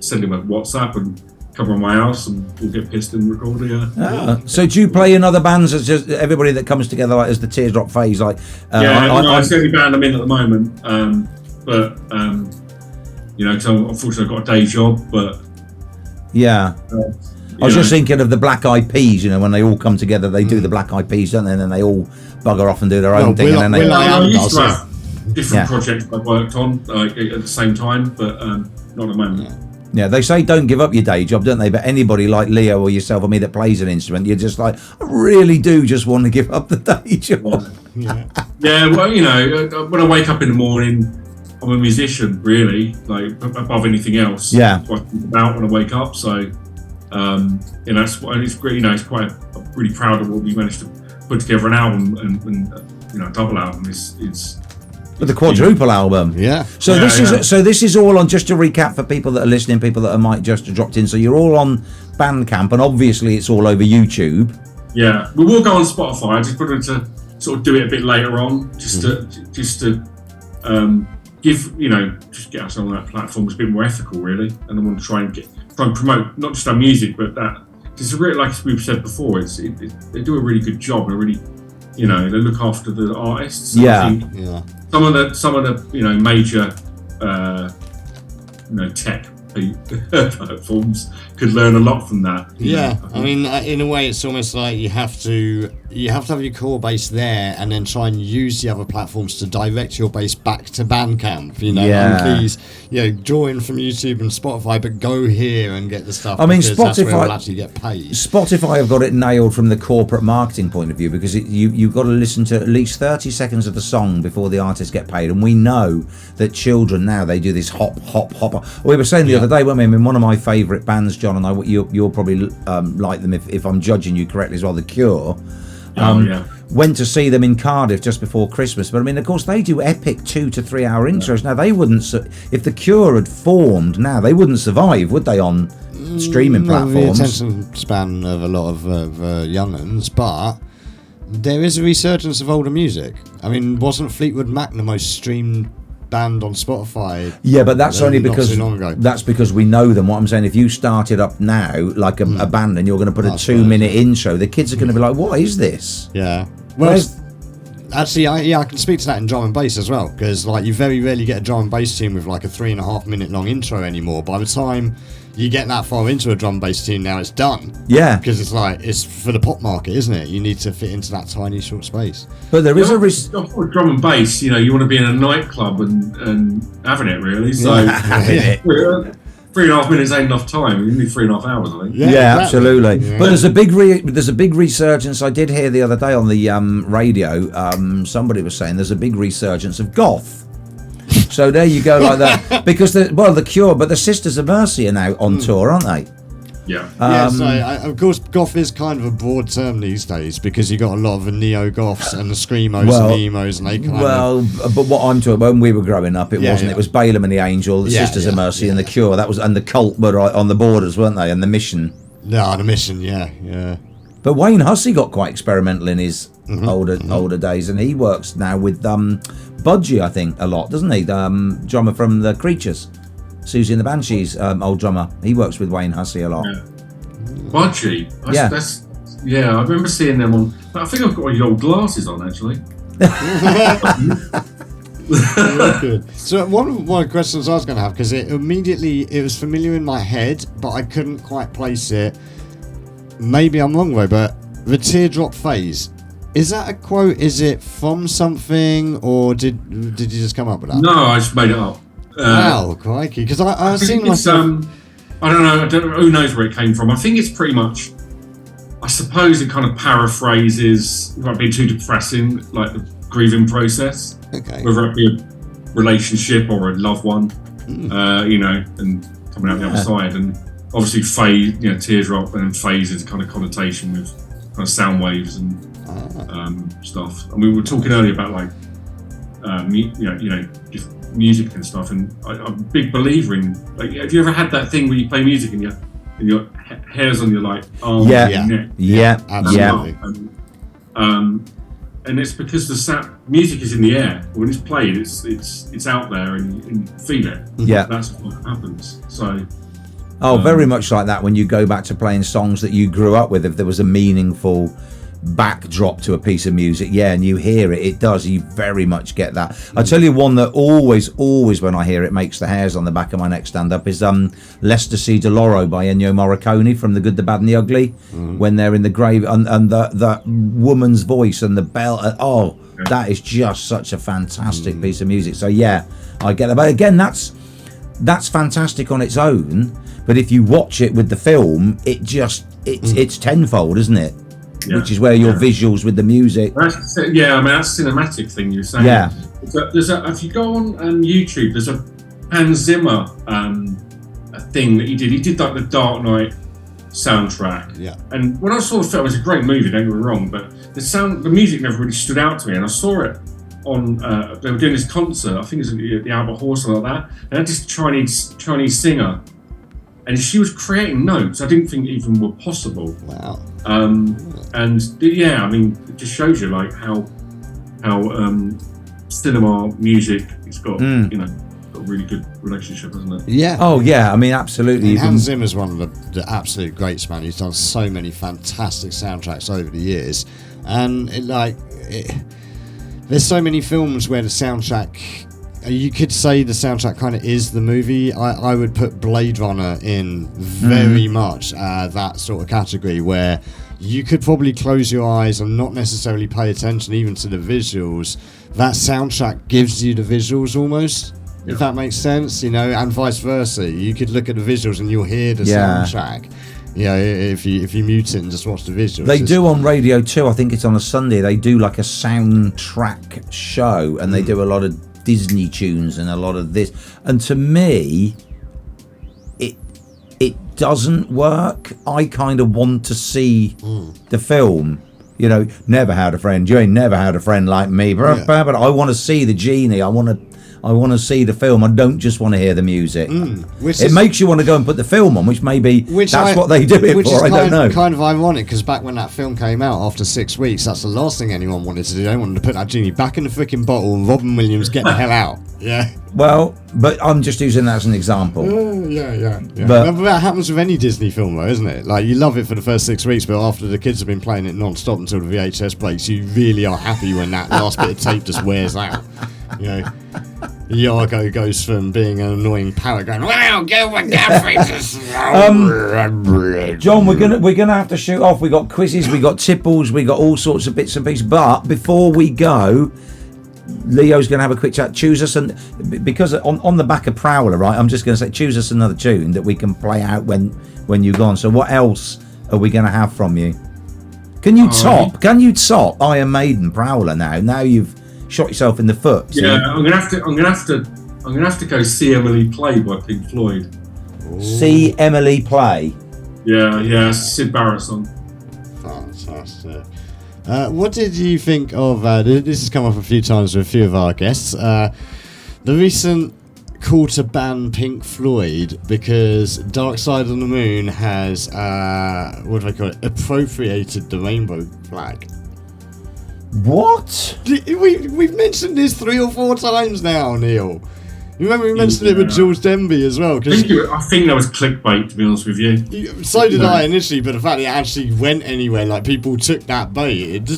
[SPEAKER 5] send him a WhatsApp and come on my house and we'll get pissed and record it.
[SPEAKER 4] So do you play in other bands as just everybody that comes together like as the Teardrop Phase? Like,
[SPEAKER 5] it's the only band I'm in at the moment. Because unfortunately I've got a day job, but
[SPEAKER 4] Yeah. I was just thinking of the Black Eyed Peas, when they all come together, they do the Black Eyed Peas, don't they? And then they all bugger off and do their own thing. And then
[SPEAKER 5] I used to have different projects I worked on at the same time, but not at the moment.
[SPEAKER 4] Yeah, they say don't give up your day job, don't they? But anybody like Leo or yourself or me that plays an instrument, you're just like, I really do just want to give up the day job.
[SPEAKER 5] Yeah, well, when I wake up in the morning, I'm a musician, really, like above anything else.
[SPEAKER 4] Yeah.
[SPEAKER 5] That's what I think about when I wake up. So, it's great. It's quite. I'm really proud of what we managed to put together an album and a double album. It's
[SPEAKER 4] the Quadruple-Album.
[SPEAKER 3] Yeah.
[SPEAKER 4] So this is all on, just to recap for people that are listening, people that might just have dropped in. So you're all on Bandcamp, and obviously it's all over YouTube.
[SPEAKER 5] Yeah, we will go on Spotify. I just wanted to sort of do it a bit later on, just to give just get us on that platform. It's a bit more ethical, really, and I want to try and promote not just our music, but that it's really, like we've said before, they do a really good job and really, they look after the artists.
[SPEAKER 4] Yeah,
[SPEAKER 5] I think some of the major tech platforms could learn a lot from that.
[SPEAKER 3] I mean, in a way, it's almost like you have to have your core base there, and then try and use the other platforms to direct your base back to Bandcamp. Please, join from YouTube and Spotify, but go here and get the stuff.
[SPEAKER 4] I mean,
[SPEAKER 3] Spotify that's where we'll actually get paid.
[SPEAKER 4] Spotify have got it nailed from the corporate marketing point of view, because you've got to listen to at least 30 seconds of the song before the artists get paid, and we know that children now, they do this hop. We were saying the other day, weren't we? I mean, one of my favourite bands, John and I, you'll probably like them if I'm judging you correctly as well, The Cure. Went to see them in Cardiff just before Christmas, but I mean, of course, they do epic 2 to 3 hour intros. Now, they wouldn't, if The Cure had formed now, they wouldn't survive, would they, on streaming platforms?
[SPEAKER 3] The attention span of a lot of young uns, but there is a resurgence of older music. I mean, wasn't Fleetwood Mac the most streamed band on Spotify?
[SPEAKER 4] Yeah, but that's only because we know them. What I'm saying, if you started up now like a band and you're going to put a 2-minute intro, the kids are going to be like, what is this?
[SPEAKER 3] Yeah. Well, actually, I can speak to that in drum and bass as well, because like you very rarely get a drum and bass tune with like a 3.5 minute long intro anymore. By the time you get that far into a drum and bass tune, now it's done.
[SPEAKER 4] Yeah,
[SPEAKER 3] because it's for the pop market, isn't it? You need to fit into that tiny short space.
[SPEAKER 4] But there is
[SPEAKER 5] with drum and bass, you want to be in a nightclub and having it, really. So 3.5 minutes ain't enough time. You need 3.5 hours, I think.
[SPEAKER 4] Yeah, exactly. Absolutely. Yeah. But there's a big resurgence. I did hear the other day on the radio. Somebody was saying there's a big resurgence of goth. So there you go, like that. Because the Cure, but the Sisters of Mercy are now on tour, aren't they?
[SPEAKER 5] Yeah.
[SPEAKER 3] So of course, goth is kind of a broad term these days, because you got a lot of the neo-goths and the screamos and the emos, and they
[SPEAKER 4] but what I'm talking about, when we were growing up, it wasn't. It was Balaam and the Angel, the Sisters of Mercy, and the Cure. That was, and the Cult were right on the borders, weren't they? And the Mission.
[SPEAKER 3] No, the Mission, yeah.
[SPEAKER 4] But Wayne Hussey got quite experimental in his older days, and he works now with Budgie, I think, a lot, doesn't he? The drummer from the Creatures. Susie and the Banshees, old drummer. He works with Wayne Hussey a lot.
[SPEAKER 5] Yeah. Budgie. I remember seeing them on. I think I've got your old glasses on, actually.
[SPEAKER 3] Good. So one of my questions I was going to have, because it was familiar in my head, but I couldn't quite place it. Maybe I'm wrong though, but the Teardrop Phase, is that a quote? Is it from something, or did you just come up with that?
[SPEAKER 5] No, I just made it up.
[SPEAKER 3] Wow, crikey! Because I think myself.
[SPEAKER 5] I don't know. Who knows where it came from? I think it's pretty much. I suppose it kind of paraphrases, without being too depressing, like the grieving process.
[SPEAKER 3] Okay.
[SPEAKER 5] Whether it be a relationship or a loved one, and coming out the other side, and obviously phase, teardrop and phase is a kind of connotation with kind of sound waves and stuff. And we were talking earlier about like, music and stuff, and I'm a big believer in, like, have you ever had that thing where you play music and your hairs on your like arm and your neck?
[SPEAKER 4] Yeah,
[SPEAKER 3] absolutely.
[SPEAKER 5] And it's because the music is in the air. When it's played, it's out there and you feel it.
[SPEAKER 4] Yeah,
[SPEAKER 5] that's what happens. So
[SPEAKER 4] very much like that when you go back to playing songs that you grew up with. If there was a meaningful backdrop to a piece of music, and you hear it does, you very much get that. I tell you one that always when I hear it makes the hairs on the back of my neck stand up is Leicester Si Doloro by Ennio Morricone from The Good, the Bad and the Ugly, when they're in the grave, and the woman's voice and the bell, that is just such a fantastic piece of music. So I get that, but again, that's fantastic on its own, but if you watch it with the film, it's tenfold, isn't it? Which is where your visuals with the music.
[SPEAKER 5] That's cinematic thing you're saying.
[SPEAKER 4] Yeah.
[SPEAKER 5] If you go on YouTube, there's a Hans Zimmer a thing that he did. He did like the Dark Knight soundtrack.
[SPEAKER 3] Yeah.
[SPEAKER 5] And when I saw the film, it was a great movie, don't get me wrong, but the music never really stood out to me. And I saw it on, they were doing this concert, I think it was at the Albert Hall or something like that. And had this Chinese singer. And she was creating notes I didn't think even were possible.
[SPEAKER 3] Wow.
[SPEAKER 5] It just shows you like how cinema music has got got a really good relationship, hasn't it?
[SPEAKER 3] Yeah.
[SPEAKER 4] Oh yeah, I mean absolutely.
[SPEAKER 3] Hans Zimmer's one of the absolute greats, man. He's done so many fantastic soundtracks over the years, and there's so many films where the soundtrack. You could say the soundtrack kind of is the movie. I would put Blade Runner in very much that sort of category where you could probably close your eyes and not necessarily pay attention even to the visuals. That soundtrack gives you the visuals almost, if that makes sense, and vice versa. You could look at the visuals and you'll hear the soundtrack. If you mute it and just watch the visuals.
[SPEAKER 4] They do on Radio 2, I think it's on a Sunday, they do like a soundtrack show, and they do a lot of Disney tunes and a lot of this, and to me it doesn't work. I kind of want to see the film, never had a friend, you ain't never had a friend like me, but I want to see the genie, I want to see the film. I don't just want to hear the music. It makes you want to go and put the film on, which that's what they do it for. I don't know.
[SPEAKER 3] Kind of ironic, because back when that film came out, after 6 weeks, that's the last thing anyone wanted to do. They wanted to put that genie back in the freaking bottle and Robin Williams get the hell out. Yeah.
[SPEAKER 4] Well, but I'm just using that as an example.
[SPEAKER 3] Yeah. But that happens with any Disney film, though, isn't it? Like, you love it for the first 6 weeks, but after the kids have been playing it non-stop until the VHS breaks, you really are happy when that last bit of tape just wears out. Yargo goes from being an annoying parrot going, "Well, go with
[SPEAKER 4] John, we're gonna have to shoot off. We got quizzes, we got tipples, we got all sorts of bits and pieces. But before we go, Leo's gonna have a quick chat. Choose us, and because on the back of Prowler, right? I'm just gonna say, choose us another tune that we can play out when you're gone. So what else are we gonna have from you? Can you top Iron Maiden Prowler now? Now you've shot yourself in the foot.
[SPEAKER 5] So I'm gonna have to go See Emily Play by Pink Floyd.
[SPEAKER 4] See Emily Play.
[SPEAKER 5] Yeah, Sid Barrett song.
[SPEAKER 3] Fantastic. What did you think of? This has come up a few times with a few of our guests. The recent call to ban Pink Floyd because Dark Side of the Moon has appropriated the rainbow flag.
[SPEAKER 4] What?
[SPEAKER 3] We've mentioned this 3 or 4 times now, Neil. You remember we mentioned it with Jules Denby as well?
[SPEAKER 5] I think that was clickbait, to be honest with you.
[SPEAKER 3] So did I initially, but the fact it actually went anywhere, like people took that bait,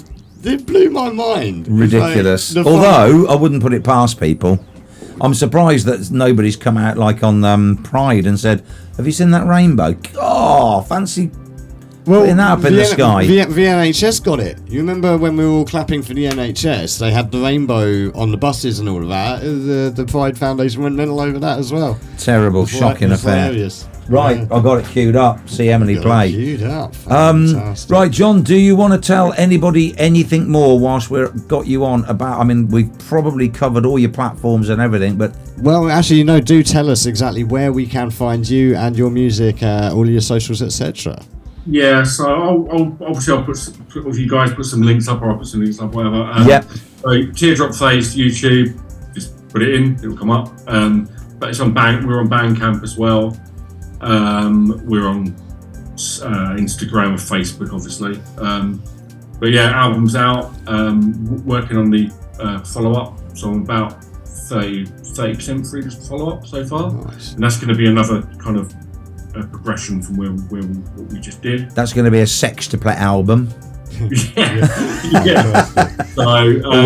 [SPEAKER 3] it blew my mind.
[SPEAKER 4] Ridiculous. Although I wouldn't put it past people. I'm surprised that nobody's come out like on Pride and said, "Have you seen that rainbow? Oh, fancy." Putting that up in the sky.
[SPEAKER 3] The NHS got it. You remember when we were all clapping for the NHS? They had the rainbow on the buses and all of that. The Pride Foundation went mental over that as well.
[SPEAKER 4] Terrible, shocking affair.
[SPEAKER 3] Hilarious.
[SPEAKER 4] Right, I got it queued up. See Emily Play.
[SPEAKER 3] Queued up. Fantastic.
[SPEAKER 4] Right, John, do you want to tell anybody anything more whilst we've got you on about? I mean, we've probably covered all your platforms and everything, but
[SPEAKER 3] well, actually, do tell us exactly where we can find you and your music, all your socials, etc.
[SPEAKER 5] Yeah, so I'll put if you guys put some links up, or I'll put some links up, whatever. So Teardrop Phase YouTube, just put it in, it'll come up. But it's on we're on Bandcamp as well. We're on Instagram and Facebook, obviously. But yeah, album's out. Working on the follow-up, so I'm about 30% through the follow-up so far.
[SPEAKER 3] Nice.
[SPEAKER 5] And that's going to be another kind of progression from what we just did.
[SPEAKER 4] That's going to be a sextuplet album.
[SPEAKER 5] yeah. So,
[SPEAKER 4] or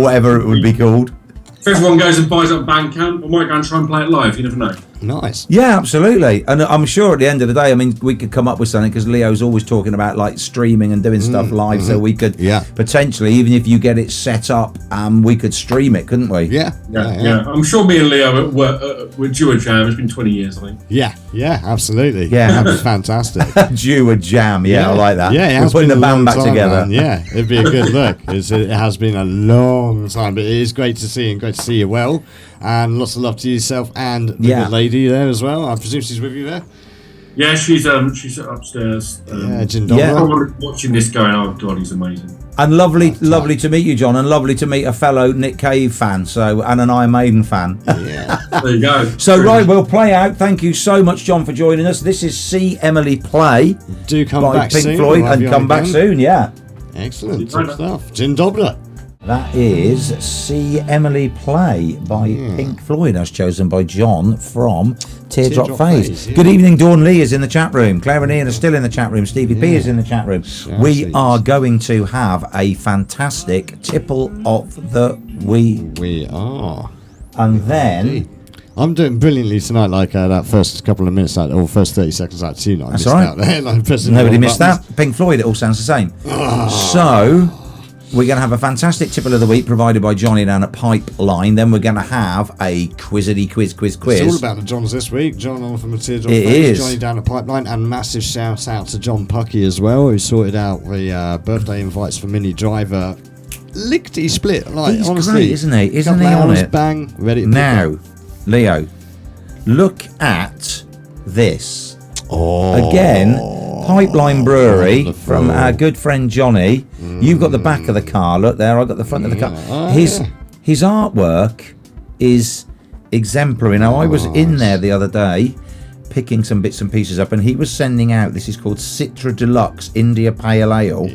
[SPEAKER 4] whatever it would be called.
[SPEAKER 5] If everyone goes and buys it on Bandcamp, I might go and try and play it live. You never know.
[SPEAKER 3] Nice.
[SPEAKER 4] Yeah, absolutely. And I'm sure at the end of the day, I mean, we could come up with something because Leo's always talking about like streaming and doing stuff live. So we could potentially, even if you get it set up, we could stream it, couldn't we?
[SPEAKER 3] Yeah.
[SPEAKER 5] I'm sure me and Leo were due a jam. It's been 20 years, I think.
[SPEAKER 3] Yeah, absolutely.
[SPEAKER 4] Yeah.
[SPEAKER 3] That'd be fantastic.
[SPEAKER 4] Due a jam. Yeah, I like that.
[SPEAKER 3] Yeah,
[SPEAKER 4] we're putting the band back together.
[SPEAKER 3] Man. Yeah, it'd be a good look. It has been a long time, but it is great to see and great to see you well. And lots of love to yourself and the good lady there as well. I presume she's with you there.
[SPEAKER 5] Yeah, she's upstairs.
[SPEAKER 3] Jindobra.
[SPEAKER 5] Watching this going. Oh God, he's amazing.
[SPEAKER 4] And lovely to meet you, John, and lovely to meet a fellow Nick Cave fan, and an Iron Maiden fan.
[SPEAKER 3] Yeah.
[SPEAKER 5] There you go.
[SPEAKER 4] So right, we'll play out. Thank you so much, John, for joining us. This is See Emily Play.
[SPEAKER 3] Do come
[SPEAKER 4] by
[SPEAKER 3] back
[SPEAKER 4] Pink
[SPEAKER 3] soon.
[SPEAKER 4] Floyd, and come back soon. Yeah.
[SPEAKER 3] Excellent. Top stuff. Jindobra.
[SPEAKER 4] That is See Emily Play by Pink Floyd, as chosen by John from Teardrop Phase. Good evening, Dawn Lee is in the chat room. Claire and Ian are still in the chat room. Stevie P is in the chat room. We are going to have a fantastic tipple of the week.
[SPEAKER 3] We are.
[SPEAKER 4] And then...
[SPEAKER 3] I'm doing brilliantly tonight, like that first couple of minutes, or first 30 seconds out of tune.
[SPEAKER 4] That's all right.
[SPEAKER 3] Out there,
[SPEAKER 4] nobody missed that. Pink Floyd, it all sounds the same. So... we're going to have a fantastic tipple of the week provided by Johnny down at Pipeline. Then we're going to have a quizzity quiz.
[SPEAKER 3] It's all about the Johns this week. John on from the Teardrop
[SPEAKER 4] Phase.
[SPEAKER 3] It is. Johnny down at Pipeline. And massive shout out to John Pucky as well, who sorted out the birthday invites for Mini Driver. Lickety split. Like,
[SPEAKER 4] he's
[SPEAKER 3] honestly,
[SPEAKER 4] great, isn't he? Isn't he on it?
[SPEAKER 3] Bang, ready to
[SPEAKER 4] now, Leo, look at this. Again, Pipeline Brewery
[SPEAKER 3] wonderful.
[SPEAKER 4] From our good friend Johnny. You've got the back of the car. Look there, I've got the front of the car. His artwork is exemplary. Now, I was in there the other day picking some bits and pieces up, and he was sending out, this is called Citra Deluxe India Pale Ale.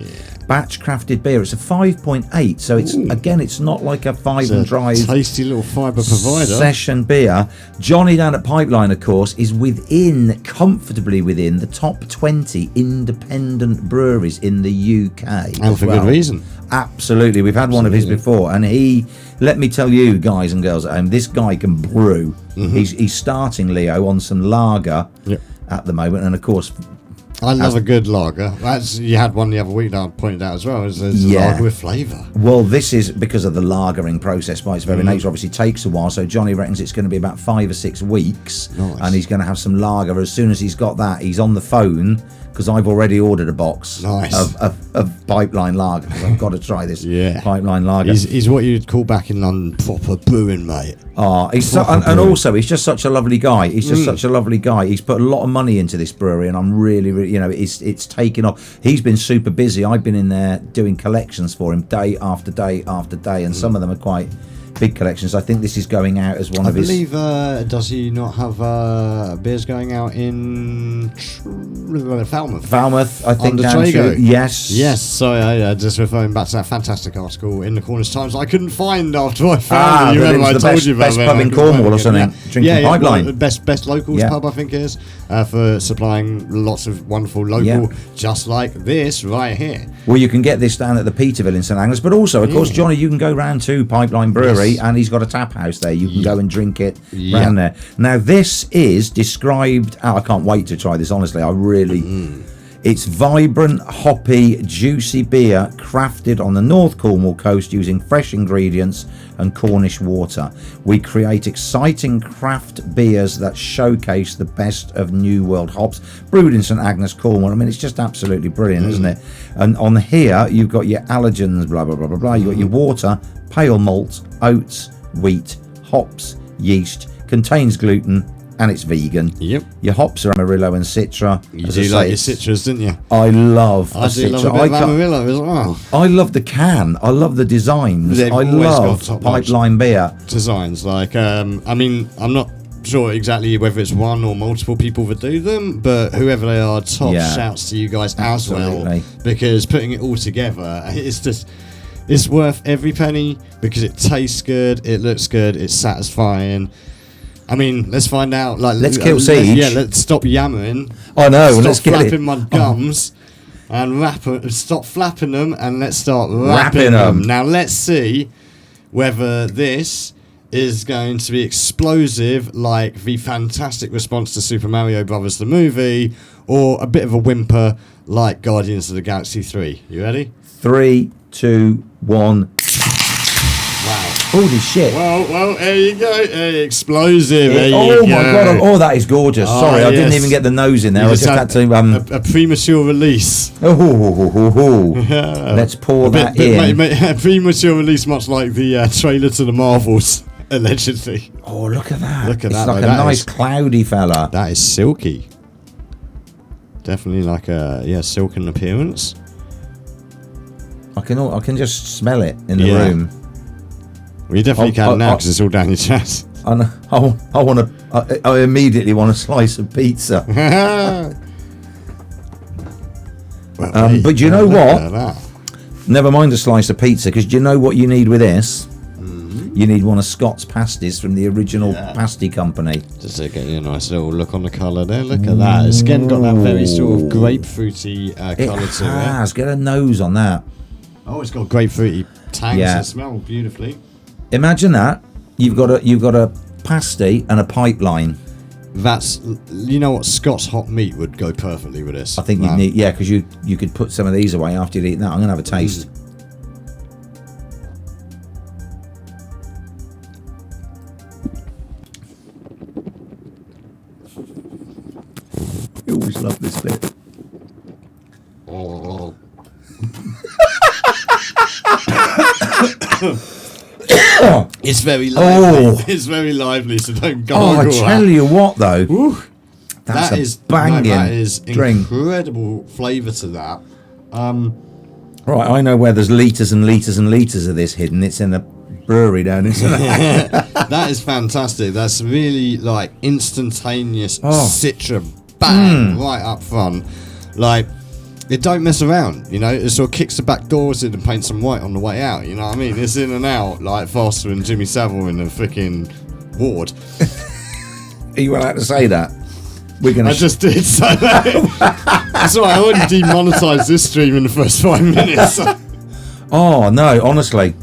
[SPEAKER 4] Batch crafted beer. It's a 5.8, so it's again, it's not like a five and drive
[SPEAKER 3] tasty little fibre provider
[SPEAKER 4] session beer. Johnny down at Pipeline, of course, is comfortably within the top 20 independent breweries in the UK,
[SPEAKER 3] and for good reason.
[SPEAKER 4] Absolutely, we've had one of his before, and let me tell you, guys and girls at home, this guy can brew. He's starting, Leo, on some lager at the moment, and of course,
[SPEAKER 3] I love a good lager. You had one the other week that I pointed out as well. It's a lager with flavour.
[SPEAKER 4] Well, this is because of the lagering process by its very nature. Obviously, takes a while. So Johnny reckons it's going to be about 5 or 6 weeks, and he's going to have some lager. As soon as he's got that, he's on the phone because I've already ordered a box of Pipeline lager because I've got to try this Pipeline lager.
[SPEAKER 3] He's what you'd call back in London proper brewing, mate.
[SPEAKER 4] Oh, and also he's just such a lovely guy. He's just such a lovely guy. He's put a lot of money into this brewery, and I'm really, it's taken off. He's been super busy. I've been in there doing collections for him day after day after day, and some of them are quite big collections. I think this is going out as one of his...
[SPEAKER 3] I believe, does he not have beers going out in Falmouth?
[SPEAKER 4] Falmouth, I think.
[SPEAKER 3] Yes. Sorry, I just referring back to that fantastic article in the Corners Times I couldn't find after I found it. You remember I told you about
[SPEAKER 4] best pub in Cornwall or something. Drinking Pipeline.
[SPEAKER 3] Best locals pub, I think it is, for supplying lots of wonderful local, just like this right here.
[SPEAKER 4] Well, you can get this down at the Peterville in St Agnes, but also, of course, Johnny, you can go round to Pipeline Brewery, and he's got a tap house there. You can go and drink it round there. Now, this is described... I can't wait to try this, honestly. I really... It's vibrant, hoppy, juicy beer crafted on the North Cornwall coast using fresh ingredients and Cornish water. We create exciting craft beers that showcase the best of New World hops, brewed in St Agnes, Cornwall. I mean, it's just absolutely brilliant, isn't it? And on here, you've got your allergens, blah, blah, blah, blah, blah. You've got your water, pale malt, oats, wheat, hops, yeast, contains gluten, and it's vegan.
[SPEAKER 3] Yep.
[SPEAKER 4] Your hops are Amarillo and Citra.
[SPEAKER 3] You do like your Citras, didn't you?
[SPEAKER 4] I love a
[SPEAKER 3] Citra.
[SPEAKER 4] Citra.
[SPEAKER 3] I love a bit of Amarillo as well.
[SPEAKER 4] I love the can. I love the designs.
[SPEAKER 3] They've
[SPEAKER 4] I love Pipeline beer.
[SPEAKER 3] Designs. Like, I mean, I'm not sure exactly whether it's one or multiple people that do them, but whoever they are, top shouts to you guys as well. Because putting it all together, it's just... It's worth every penny because it tastes good, it looks good, it's satisfying. I mean, let's find out. Like,
[SPEAKER 4] let's kill Siege.
[SPEAKER 3] Let's stop yammering.
[SPEAKER 4] I know.
[SPEAKER 3] Stop
[SPEAKER 4] let's get
[SPEAKER 3] flapping
[SPEAKER 4] it.
[SPEAKER 3] my gums. and stop flapping them, and let's start rapping them. Now let's see whether this is going to be explosive like the fantastic response to Super Mario Brothers the movie, or a bit of a whimper like Guardians of the Galaxy 3. You ready?
[SPEAKER 4] 3, 2, 1.
[SPEAKER 3] Wow.
[SPEAKER 4] Holy shit.
[SPEAKER 3] Well, there you go. Explosive.
[SPEAKER 4] Oh my god. Oh, that is gorgeous. Sorry, I didn't even get the nose in there. I just had to...
[SPEAKER 3] a premature release.
[SPEAKER 4] Let's pour that in.
[SPEAKER 3] A premature release, much like the trailer to the Marvels, allegedly.
[SPEAKER 4] Oh, look at that.
[SPEAKER 3] Look at
[SPEAKER 4] it's
[SPEAKER 3] that.
[SPEAKER 4] Like a nice cloudy fella.
[SPEAKER 3] That is silky. Definitely like a silken appearance. I
[SPEAKER 4] can just smell it in the room.
[SPEAKER 3] Well, you definitely can now because it's all down your chest.
[SPEAKER 4] I immediately want a slice of pizza. But you know what? Never mind a slice of pizza, because do you know what you need with this? You need one of Scott's pasties from the original pasty company.
[SPEAKER 3] Just to get you a nice little look on the colour there. Look at that. It's again got that very sort of grapefruity colour to it.
[SPEAKER 4] It has. Get a nose on that.
[SPEAKER 3] Oh, it's got grapefruity tangs and smell beautifully.
[SPEAKER 4] Imagine that. You've got a pasty and a pipeline.
[SPEAKER 3] That's, you know what, Scott's hot meat would go perfectly with this.
[SPEAKER 4] I think you'd need, because you could put some of these away after you'd eat that. I'm gonna have a taste. I always love this bit.
[SPEAKER 3] It's very lively. It's very lively, so don't gargle.
[SPEAKER 4] I tell you what, though, that is banging.
[SPEAKER 3] That is
[SPEAKER 4] drink.
[SPEAKER 3] Incredible flavour to that.
[SPEAKER 4] Right, I know where there's litres and litres and litres of this hidden. It's in the brewery down in.
[SPEAKER 3] That is fantastic. That's really like instantaneous citra bang right up front. Like, it don't mess around, you know. It sort of kicks the back doors in and paints some white on the way out. You know what I mean? It's in and out like faster than Jimmy Savile in the freaking ward.
[SPEAKER 4] Are you allowed to say that?
[SPEAKER 3] I just did. So that's why I wouldn't demonetize this stream in the first 5 minutes.
[SPEAKER 4] Oh no, honestly.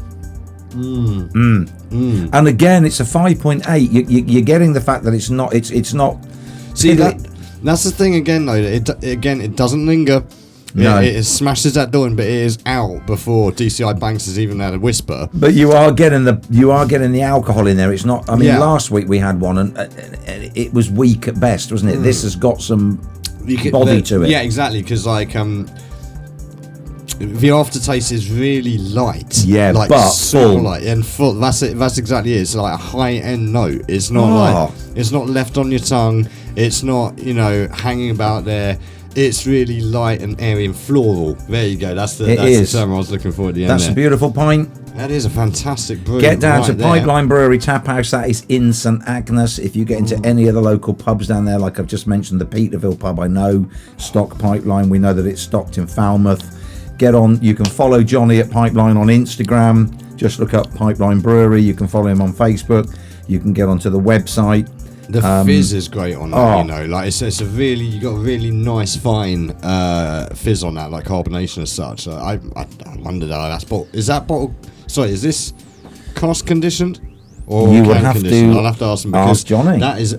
[SPEAKER 4] And again, it's a 5.8. You're getting the fact that it's not. It's not.
[SPEAKER 3] See that's the thing again though. It doesn't linger.
[SPEAKER 4] No.
[SPEAKER 3] It smashes that door in, but it is out before DCI Banks has even had a whisper.
[SPEAKER 4] But you are getting the alcohol in there. It's not. I mean, last week we had one, and it was weak at best, wasn't it? This has got some body to it.
[SPEAKER 3] Yeah, exactly. Because like the aftertaste is really light.
[SPEAKER 4] Yeah,
[SPEAKER 3] like
[SPEAKER 4] but
[SPEAKER 3] super
[SPEAKER 4] full.
[SPEAKER 3] light and full. That's it. That's exactly it. It's like a high end note. It's not it's not left on your tongue. It's not hanging about there. It's really light and airy and floral. There you go. That's the term I was looking for at the end.
[SPEAKER 4] That's a beautiful pint.
[SPEAKER 3] That is a fantastic brew.
[SPEAKER 4] Get down to
[SPEAKER 3] there.
[SPEAKER 4] Pipeline Brewery Tap House. That is in St Agnes. If you get into any of the local pubs down there, like I've just mentioned, the Peterville pub, I know, stock Pipeline. We know that it's stocked in Falmouth. Get on. You can follow Johnny at Pipeline on Instagram. Just look up Pipeline Brewery. You can follow him on Facebook. You can get onto the website.
[SPEAKER 3] The fizz is great on that, like it's a really, you got a really nice fine fizz on that, like carbonation as such. I wondered how that's bottle. Is that bottle? Sorry, is this cask conditioned or
[SPEAKER 4] you would have to?
[SPEAKER 3] I'll have to ask him because
[SPEAKER 4] ask Johnny.
[SPEAKER 3] That is,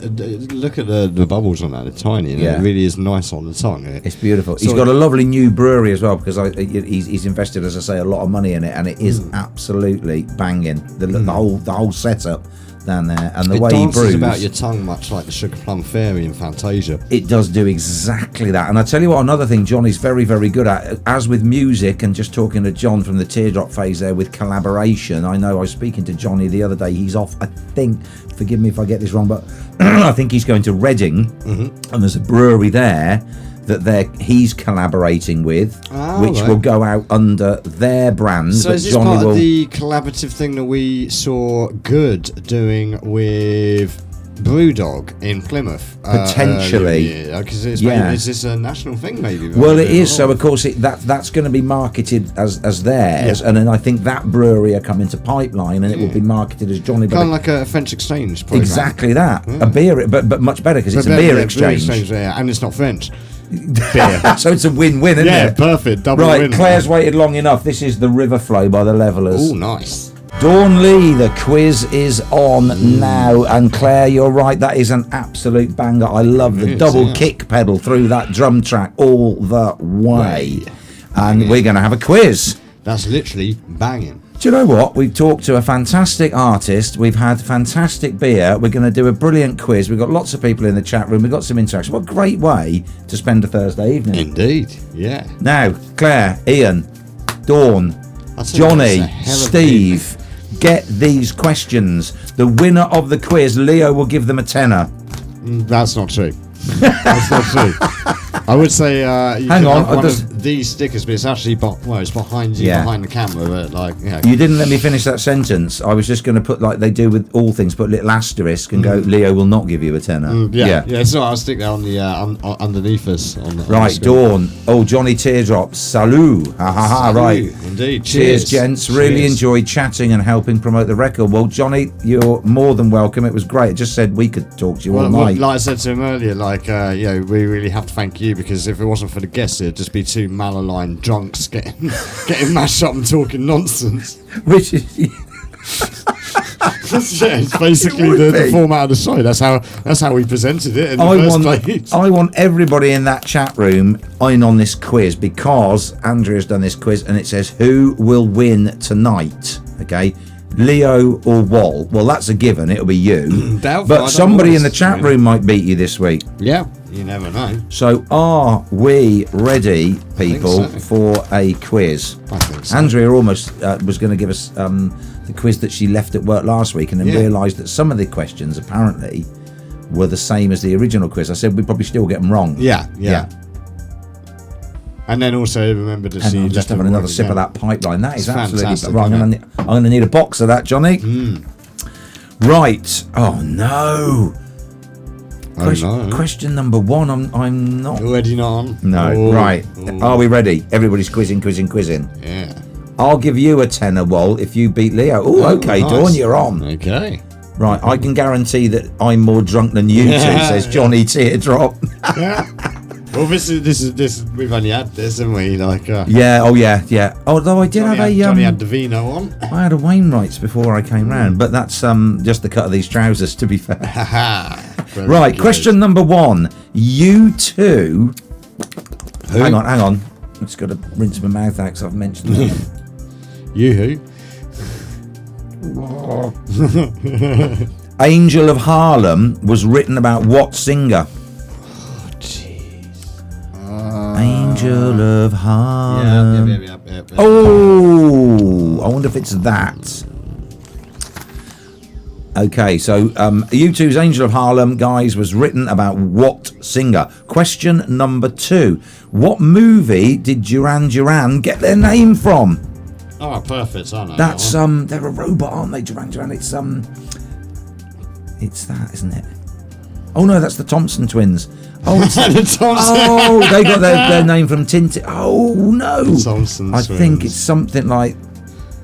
[SPEAKER 3] look at the bubbles on that; they're tiny, and it really is nice on the tongue.
[SPEAKER 4] It's beautiful. He's got a lovely new brewery as well because he's invested, as I say, a lot of money in it, and it is absolutely banging. The whole setup down there, and the way he brews
[SPEAKER 3] about your tongue, much like the Sugar Plum Fairy in Fantasia.
[SPEAKER 4] It does do exactly that. And I tell you what, another thing Johnny's very, very good at, as with music, and just talking to John from the Teardrop Phase there with collaboration. I know I was speaking to Johnny the other day. He's off, I think, forgive me if I get this wrong, but I think he's going to Reading, and there's a brewery there that he's collaborating with, which will go out under their brand.
[SPEAKER 3] So is this
[SPEAKER 4] Johnny
[SPEAKER 3] part of the collaborative thing that we saw Good doing with Brewdog in Plymouth?
[SPEAKER 4] Potentially.
[SPEAKER 3] Because is this a national thing maybe?
[SPEAKER 4] Well, it is. So, of course, that's going to be marketed as theirs. Yeah. And then I think that brewery are coming to Pipeline and it will be marketed as Johnny.
[SPEAKER 3] Kind of like a French exchange program.
[SPEAKER 4] Exactly that. A beer, but much better because it's a beer exchange.
[SPEAKER 3] And it's not French. beer.
[SPEAKER 4] So it's a win-win, isn't
[SPEAKER 3] Yeah,
[SPEAKER 4] it?
[SPEAKER 3] perfect. Double
[SPEAKER 4] Right,
[SPEAKER 3] win.
[SPEAKER 4] Claire's waited long enough. This is the River Flow by the Levellers.
[SPEAKER 3] Oh, nice.
[SPEAKER 4] Dawn Lee, the quiz is on now. And Claire, you're right, that is an absolute banger. I love the double kick pedal through that drum track all the way. And we're going to have a quiz.
[SPEAKER 3] That's literally banging.
[SPEAKER 4] Do you know what? We've talked to a fantastic artist. We've had fantastic beer. We're going to do a brilliant quiz. We've got lots of people in the chat room. We've got some interaction. What a great way to spend a Thursday evening.
[SPEAKER 3] Indeed, yeah.
[SPEAKER 4] Now, Claire, Ian, Dawn,
[SPEAKER 3] That's
[SPEAKER 4] Johnny,
[SPEAKER 3] a hell of a
[SPEAKER 4] Steve, get these questions. The winner of the quiz, Leo, will give them a tenner.
[SPEAKER 3] That's not true. That's not true. I would say you
[SPEAKER 4] Hang
[SPEAKER 3] can
[SPEAKER 4] on,
[SPEAKER 3] have one
[SPEAKER 4] does-
[SPEAKER 3] of these stickers, but it's actually it's behind you, behind the camera. But like,
[SPEAKER 4] You didn't let me finish that sentence. I was just going to put, like they do with all things, put a little asterisk and go, Leo will not give you a tenner.
[SPEAKER 3] yeah. So I'll stick that on the underneath us. On the
[SPEAKER 4] Right,
[SPEAKER 3] screen.
[SPEAKER 4] Dawn. Oh, Johnny Teardrop. Salut. Ha ha ha. Right.
[SPEAKER 3] Indeed.
[SPEAKER 4] Cheers, gents. Really
[SPEAKER 3] Cheers.
[SPEAKER 4] enjoyed chatting and helping promote the record. Well, Johnny, you're more than welcome. It was great. It just said we could talk to you all
[SPEAKER 3] Well,
[SPEAKER 4] night.
[SPEAKER 3] like I said to him earlier, we really have to thank you, because if it wasn't for the guests, it'd just be two malaligned drunks getting mashed up and talking nonsense.
[SPEAKER 4] Which is...
[SPEAKER 3] Yeah, it's basically
[SPEAKER 4] It would
[SPEAKER 3] the
[SPEAKER 4] be.
[SPEAKER 3] format of the show. That's how we presented it in the first place.
[SPEAKER 4] I want everybody in that chat room in on this quiz, because Andrea's done this quiz and it says who will win tonight. Okay, Leo or Wal. Well, that's a given. It'll be you. But somebody in the chat room might beat you this week.
[SPEAKER 3] Yeah, you never know.
[SPEAKER 4] So are we ready, people,
[SPEAKER 3] so.
[SPEAKER 4] for a quiz?
[SPEAKER 3] I think so.
[SPEAKER 4] Andrea almost was going to give us the quiz that she left at work last week, and then realised that some of the questions apparently were the same as the original quiz. I said we'd probably still get them wrong.
[SPEAKER 3] Yeah. And then also remember to see.
[SPEAKER 4] I'm just having another sip of that pipeline. That is
[SPEAKER 3] It's
[SPEAKER 4] absolutely
[SPEAKER 3] fantastic,
[SPEAKER 4] right. I'm
[SPEAKER 3] isn't
[SPEAKER 4] going to need a box of that, Johnny. Right. Oh no. Question number one. I'm not.
[SPEAKER 3] Already not on.
[SPEAKER 4] No.
[SPEAKER 3] Oh,
[SPEAKER 4] Right.
[SPEAKER 3] oh.
[SPEAKER 4] Are we ready? Everybody's quizzing.
[SPEAKER 3] Yeah.
[SPEAKER 4] I'll give you a tenner, Wal, if you beat Leo. Oh, okay,
[SPEAKER 3] nice.
[SPEAKER 4] Dawn, you're on.
[SPEAKER 3] Okay.
[SPEAKER 4] Right, I can guarantee that I'm more drunk than you two, says Johnny Teardrop.
[SPEAKER 3] Yeah. Well, this is. We've only had this, haven't we?
[SPEAKER 4] Yeah. Although I did
[SPEAKER 3] Johnny
[SPEAKER 4] have
[SPEAKER 3] Johnny had the vino on.
[SPEAKER 4] I had a Wainwright's before I came round, but that's just the cut of these trousers, to be fair. Right, question number one. You two.
[SPEAKER 3] Who?
[SPEAKER 4] Hang on. I've just got to rinse my mouth out because I've mentioned it.
[SPEAKER 3] You who?
[SPEAKER 4] Angel of Harlem was written about what singer?
[SPEAKER 3] Oh, jeez.
[SPEAKER 4] Angel of Harlem.
[SPEAKER 3] Yep.
[SPEAKER 4] Oh, I wonder if it's that. Okay, so U2's Angel of Harlem, guys, was written about what singer? Question number two. What movie did Duran Duran get their name from?
[SPEAKER 3] Oh, perfect. I know.
[SPEAKER 4] That's they're a robot, aren't they? Duran Duran. It's that, isn't it? Oh no, that's the Thompson twins. Oh, it's they got their name from Tintin. Oh no,
[SPEAKER 3] Thompson
[SPEAKER 4] I
[SPEAKER 3] twins.
[SPEAKER 4] think it's something like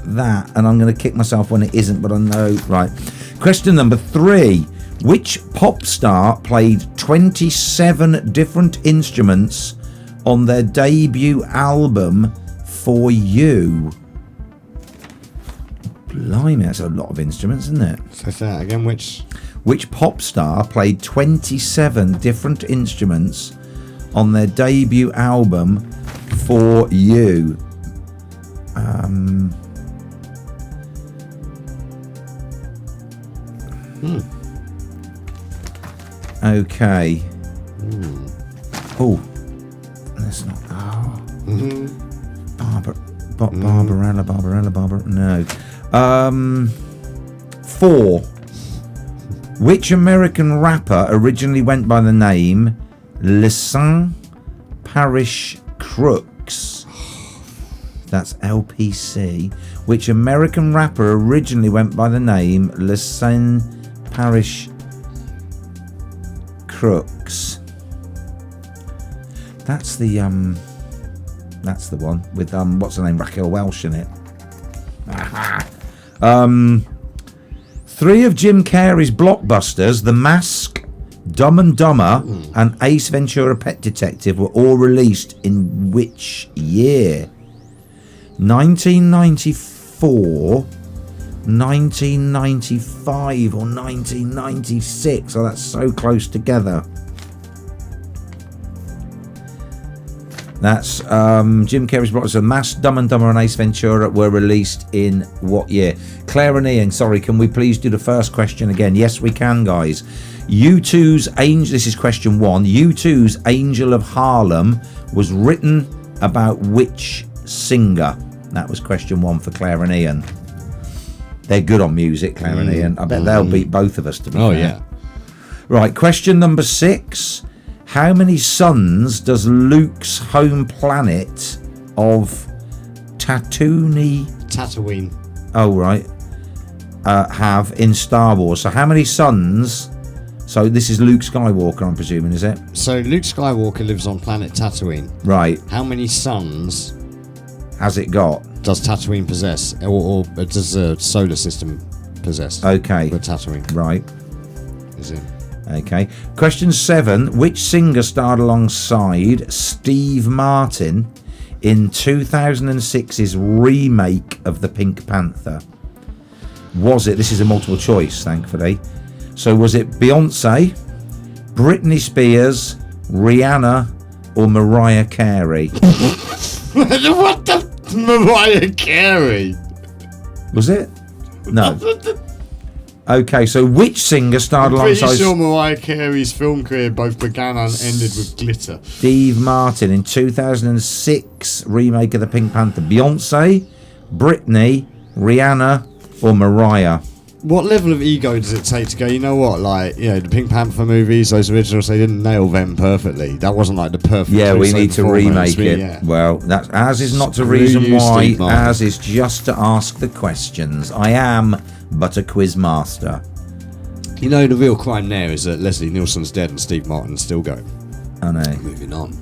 [SPEAKER 4] that, and I'm going to kick myself when it isn't, but I know. Right. Question number three. Which pop star played 27 different instruments on their debut album, For You? Blimey, that's a lot of instruments, isn't it?
[SPEAKER 3] So say that again.
[SPEAKER 4] Which pop star played 27 different instruments on their debut album, For You? Okay. Oh, that's not. Oh. Barbarella. No. 4. Which American rapper originally went by the name Lisan Parish Crooks? That's LPC. Which American rapper originally went by the name Lisan Parish Crooks? That's the one with what's her name, Raquel Welch in it. Three of Jim Carrey's blockbusters, The Mask, Dumb and Dumber and Ace Ventura Pet Detective were all released in which year? 1994, 1995 or 1996? Oh, that's so close together. That's Jim Carrey's brothers. So Mass, Dumb and Dumber and Ace Ventura were released in what year? Claire and Ian, sorry, can we please do the first question again? Yes, we can, guys. U2's Angel, this is question 1. U2's Angel of Harlem was written about which singer? That was question 1 for Claire and Ian. They're good on music, Claire and Ian. I bet they'll beat both of us, to be fair.
[SPEAKER 3] Yeah.
[SPEAKER 4] Right, question number 6. How many suns does Luke's home planet of
[SPEAKER 3] Tatooine.
[SPEAKER 4] Oh, right. Have in Star Wars? So how many suns? So this is Luke Skywalker, I'm presuming, is it?
[SPEAKER 3] So Luke Skywalker lives on planet Tatooine.
[SPEAKER 4] Right.
[SPEAKER 3] How many suns
[SPEAKER 4] Has it got?
[SPEAKER 3] does Tatooine possess? Or does the solar system possess?
[SPEAKER 4] Okay.
[SPEAKER 3] But Tatooine
[SPEAKER 4] Right.
[SPEAKER 3] is in.
[SPEAKER 4] Okay. Question 7. Which singer starred alongside Steve Martin in 2006's remake of The Pink Panther? Was it, this is a multiple choice, thankfully. So was it Beyonce, Britney Spears, Rihanna, or Mariah Carey?
[SPEAKER 3] What the? Mariah Carey.
[SPEAKER 4] Was it? No. Okay, so which singer starred
[SPEAKER 3] I'm pretty
[SPEAKER 4] alongside
[SPEAKER 3] sure Mariah Carey's film career both began and ended with glitter.
[SPEAKER 4] Steve Martin in 2006 remake of The Pink Panther? Beyonce, Britney, Rihanna, or Mariah?
[SPEAKER 3] What level of ego does it take to go, you know what, like, you know, the Pink Panther movies, those originals, they didn't nail them perfectly. That wasn't like the perfect
[SPEAKER 4] Yeah, we
[SPEAKER 3] choice
[SPEAKER 4] need to
[SPEAKER 3] performance.
[SPEAKER 4] remake it.
[SPEAKER 3] Yeah.
[SPEAKER 4] Well, that's as is not the
[SPEAKER 3] Screw
[SPEAKER 4] reason
[SPEAKER 3] you,
[SPEAKER 4] why,
[SPEAKER 3] Steve Martin.
[SPEAKER 4] as is just to ask the questions. I am but a quiz master.
[SPEAKER 3] You know, the real crime there is that Leslie Nielsen's dead and Steve Martin's still going.
[SPEAKER 4] I know.
[SPEAKER 3] Moving on.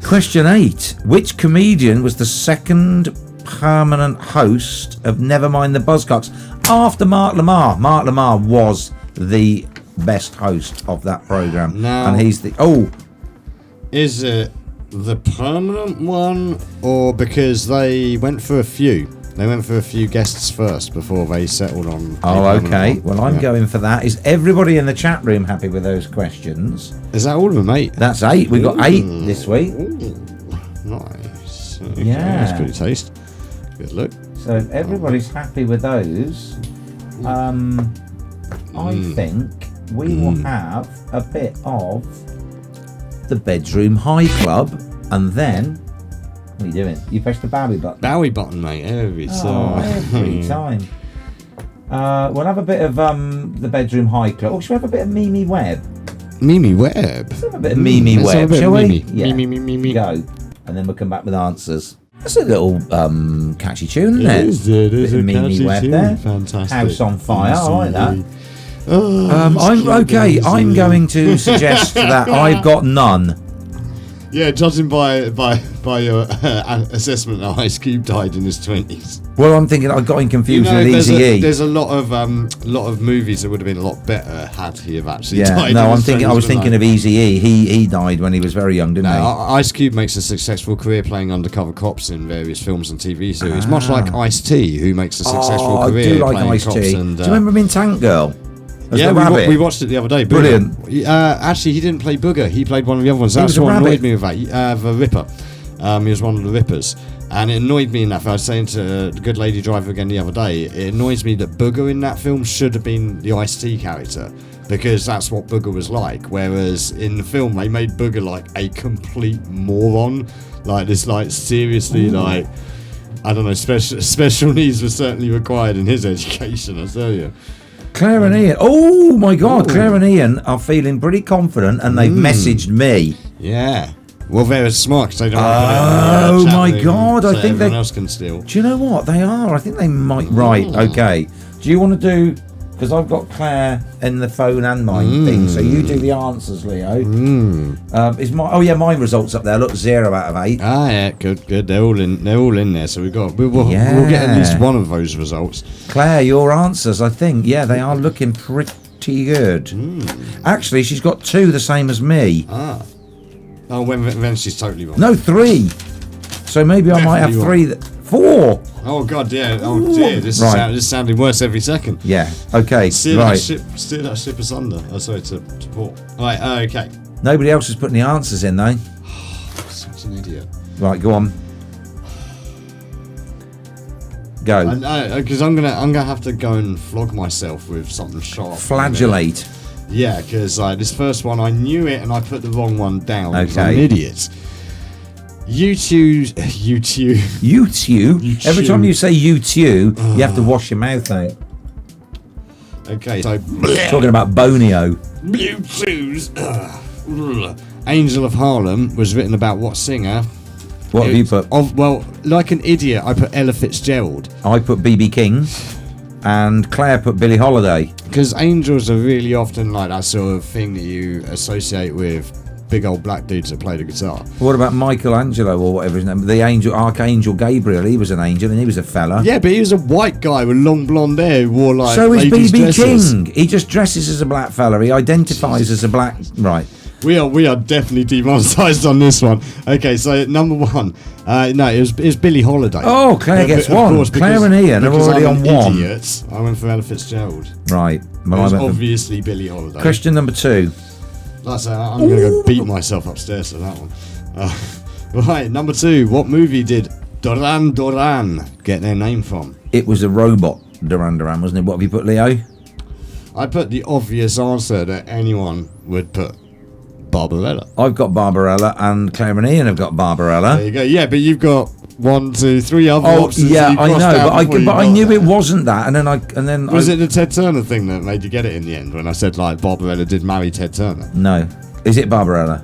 [SPEAKER 4] Question 8. Which comedian was the second permanent host of Nevermind the Buzzcocks after Mark Lamar? Mark Lamar was the best host of that programme.
[SPEAKER 3] Now-
[SPEAKER 4] And he's the... Oh,
[SPEAKER 3] Is it the permanent one, or because they went for a few? They went for a few guests first before they settled on. a permanent
[SPEAKER 4] okay.
[SPEAKER 3] one.
[SPEAKER 4] Well, I'm
[SPEAKER 3] Yeah.
[SPEAKER 4] going for that. Is everybody in the chat room happy with those questions?
[SPEAKER 3] Is that all of them, mate?
[SPEAKER 4] That's 8. We've got 8 this week.
[SPEAKER 3] Ooh, nice. Okay,
[SPEAKER 4] Yeah.
[SPEAKER 3] That's good taste. Good look.
[SPEAKER 4] So if everybody's happy with those, I think we will have a bit of the Bedroom High Club, and then what are you doing? You press the Bowie button.
[SPEAKER 3] Bowie button, mate. Every time.
[SPEAKER 4] Every time. We'll have a bit of the Bedroom High Club. Or should we have a bit of Mimi Webb?
[SPEAKER 3] Mimi Webb.
[SPEAKER 4] Let's have a bit of Mimi
[SPEAKER 3] Let's have a
[SPEAKER 4] Webb,
[SPEAKER 3] bit of
[SPEAKER 4] shall we?
[SPEAKER 3] Mimi.
[SPEAKER 4] Yeah.
[SPEAKER 3] Mimi.
[SPEAKER 4] Go. And then we'll come back with answers. That's a little catchy tune, isn't it?
[SPEAKER 3] It is
[SPEAKER 4] Bit of Mimi
[SPEAKER 3] catchy
[SPEAKER 4] Webb
[SPEAKER 3] tune.
[SPEAKER 4] there.
[SPEAKER 3] Fantastic.
[SPEAKER 4] House on Fire. I like that.
[SPEAKER 3] Oh,
[SPEAKER 4] I'm okay. I'm going to suggest that I've got none.
[SPEAKER 3] Yeah, judging by your assessment, that Ice Cube died in his 20s.
[SPEAKER 4] Well, I'm thinking I got him confused with
[SPEAKER 3] there's
[SPEAKER 4] Eazy-E.
[SPEAKER 3] there's a lot of movies that would have been a lot better had he have actually died.
[SPEAKER 4] Yeah, no,
[SPEAKER 3] in his 20s,
[SPEAKER 4] I was thinking
[SPEAKER 3] but
[SPEAKER 4] of Eazy-E. He died when he was very young, didn't
[SPEAKER 3] no,
[SPEAKER 4] he?
[SPEAKER 3] Ice Cube makes a successful career playing undercover cops in various films and TV series, much like Ice-T, who makes a successful
[SPEAKER 4] I
[SPEAKER 3] career
[SPEAKER 4] do like
[SPEAKER 3] playing
[SPEAKER 4] Ice-T.
[SPEAKER 3] cops.
[SPEAKER 4] Do
[SPEAKER 3] And,
[SPEAKER 4] you remember him in Tank Girl? As
[SPEAKER 3] yeah,
[SPEAKER 4] the rabbit?
[SPEAKER 3] we watched it the other day.
[SPEAKER 4] Brilliant.
[SPEAKER 3] Actually, he didn't play Booger. He played one of the other ones.
[SPEAKER 4] He was
[SPEAKER 3] That's
[SPEAKER 4] a
[SPEAKER 3] what
[SPEAKER 4] rabbit.
[SPEAKER 3] annoyed me with that. The Ripper. He was one of the Rippers. And it annoyed me enough. I was saying to the good lady driver again the other day, it annoys me that Booger in that film should have been the Ice-T character, because that's what Booger was like. Whereas in the film, they made Booger like a complete moron. Like this, like seriously, like, I don't know, special needs were certainly required in his education, I tell you.
[SPEAKER 4] Claire and Ian. Oh my God, Claire and Ian are feeling pretty confident, and they've messaged me.
[SPEAKER 3] Yeah. Well, they're smart because they don't want to put it
[SPEAKER 4] Oh
[SPEAKER 3] in the chat
[SPEAKER 4] my
[SPEAKER 3] room
[SPEAKER 4] God, I
[SPEAKER 3] so
[SPEAKER 4] think
[SPEAKER 3] everyone
[SPEAKER 4] they-
[SPEAKER 3] else can steal.
[SPEAKER 4] Do you know what they are? I think they might. Right. Okay. Do you want to do? Because I've got Claire in the phone and mine thing. So you do the answers, Leo. Is my my results up there? Look, 0 out of 8.
[SPEAKER 3] Ah, yeah, good. They're all in there. So we'll get at least one of those results.
[SPEAKER 4] Claire, your answers, I think, yeah, they are looking pretty pretty good. Actually, she's got 2 the same as me.
[SPEAKER 3] Ah. Oh, when she's totally wrong.
[SPEAKER 4] No, 3. So maybe I might have
[SPEAKER 3] Definitely
[SPEAKER 4] 3. 4.
[SPEAKER 3] Oh god, yeah. Oh dear, this is sounding worse every second.
[SPEAKER 4] Yeah. Okay.
[SPEAKER 3] Steer
[SPEAKER 4] right.
[SPEAKER 3] that ship asunder. Oh, sorry, to port. Right. Okay.
[SPEAKER 4] Nobody else is putting the answers in, though.
[SPEAKER 3] Such an idiot.
[SPEAKER 4] Right, go on. Go.
[SPEAKER 3] Because I'm gonna have to go and flog myself with something sharp.
[SPEAKER 4] Flagellate.
[SPEAKER 3] Yeah, because this first one I knew it and I put the wrong one down.
[SPEAKER 4] Okay.
[SPEAKER 3] I'm an idiot. YouTube.
[SPEAKER 4] Every time you say you have to wash your mouth out.
[SPEAKER 3] Okay, so
[SPEAKER 4] Talking about Bonio.
[SPEAKER 3] YouTube's Angel of Harlem was written about what singer?
[SPEAKER 4] What have you put?
[SPEAKER 3] Well, like an idiot, I put Ella Fitzgerald.
[SPEAKER 4] I put BB King. And Claire put Billie Holiday.
[SPEAKER 3] Because angels are really often like that sort of thing that you associate with big old black dudes that play the guitar.
[SPEAKER 4] What about Michelangelo or whatever his name? The angel, Archangel Gabriel. He was an angel and he was a fella.
[SPEAKER 3] Yeah, but he was a white guy with long blonde hair who wore like.
[SPEAKER 4] So is
[SPEAKER 3] ladies'
[SPEAKER 4] BB
[SPEAKER 3] dresses.
[SPEAKER 4] King. He just dresses as a black fella. He identifies as a black. Right.
[SPEAKER 3] We are definitely demonetised on this one. Okay, so number 1. No, it was Billie Holiday.
[SPEAKER 4] Oh, Claire gets
[SPEAKER 3] of
[SPEAKER 4] one.
[SPEAKER 3] course,
[SPEAKER 4] Claire and Ian are already
[SPEAKER 3] I'm
[SPEAKER 4] on
[SPEAKER 3] an
[SPEAKER 4] one.
[SPEAKER 3] Idiot, I went for Ella Fitzgerald.
[SPEAKER 4] Right. Well,
[SPEAKER 3] It was
[SPEAKER 4] I went for
[SPEAKER 3] obviously Billie Holiday.
[SPEAKER 4] question number 2.
[SPEAKER 3] That's I'm going to go beat myself upstairs for that one. Right, number 2. What movie did Duran Duran get their name from?
[SPEAKER 4] It was a robot, Duran Duran, wasn't it? What have you put, Leo?
[SPEAKER 3] I put the obvious answer that anyone would put. Barbarella.
[SPEAKER 4] I've got Barbarella and Claire and Ian have got Barbarella.
[SPEAKER 3] There you go. Yeah, but you've got 1, 2, 3 other options.
[SPEAKER 4] Yeah,
[SPEAKER 3] that you
[SPEAKER 4] I
[SPEAKER 3] crossed
[SPEAKER 4] know,
[SPEAKER 3] out
[SPEAKER 4] but
[SPEAKER 3] before
[SPEAKER 4] I
[SPEAKER 3] you
[SPEAKER 4] knew
[SPEAKER 3] got
[SPEAKER 4] it
[SPEAKER 3] that.
[SPEAKER 4] wasn't that, and then
[SPEAKER 3] Was it the Ted Turner thing that made you get it in the end when I said like Barbarella did marry Ted Turner?
[SPEAKER 4] No. Is it Barbarella?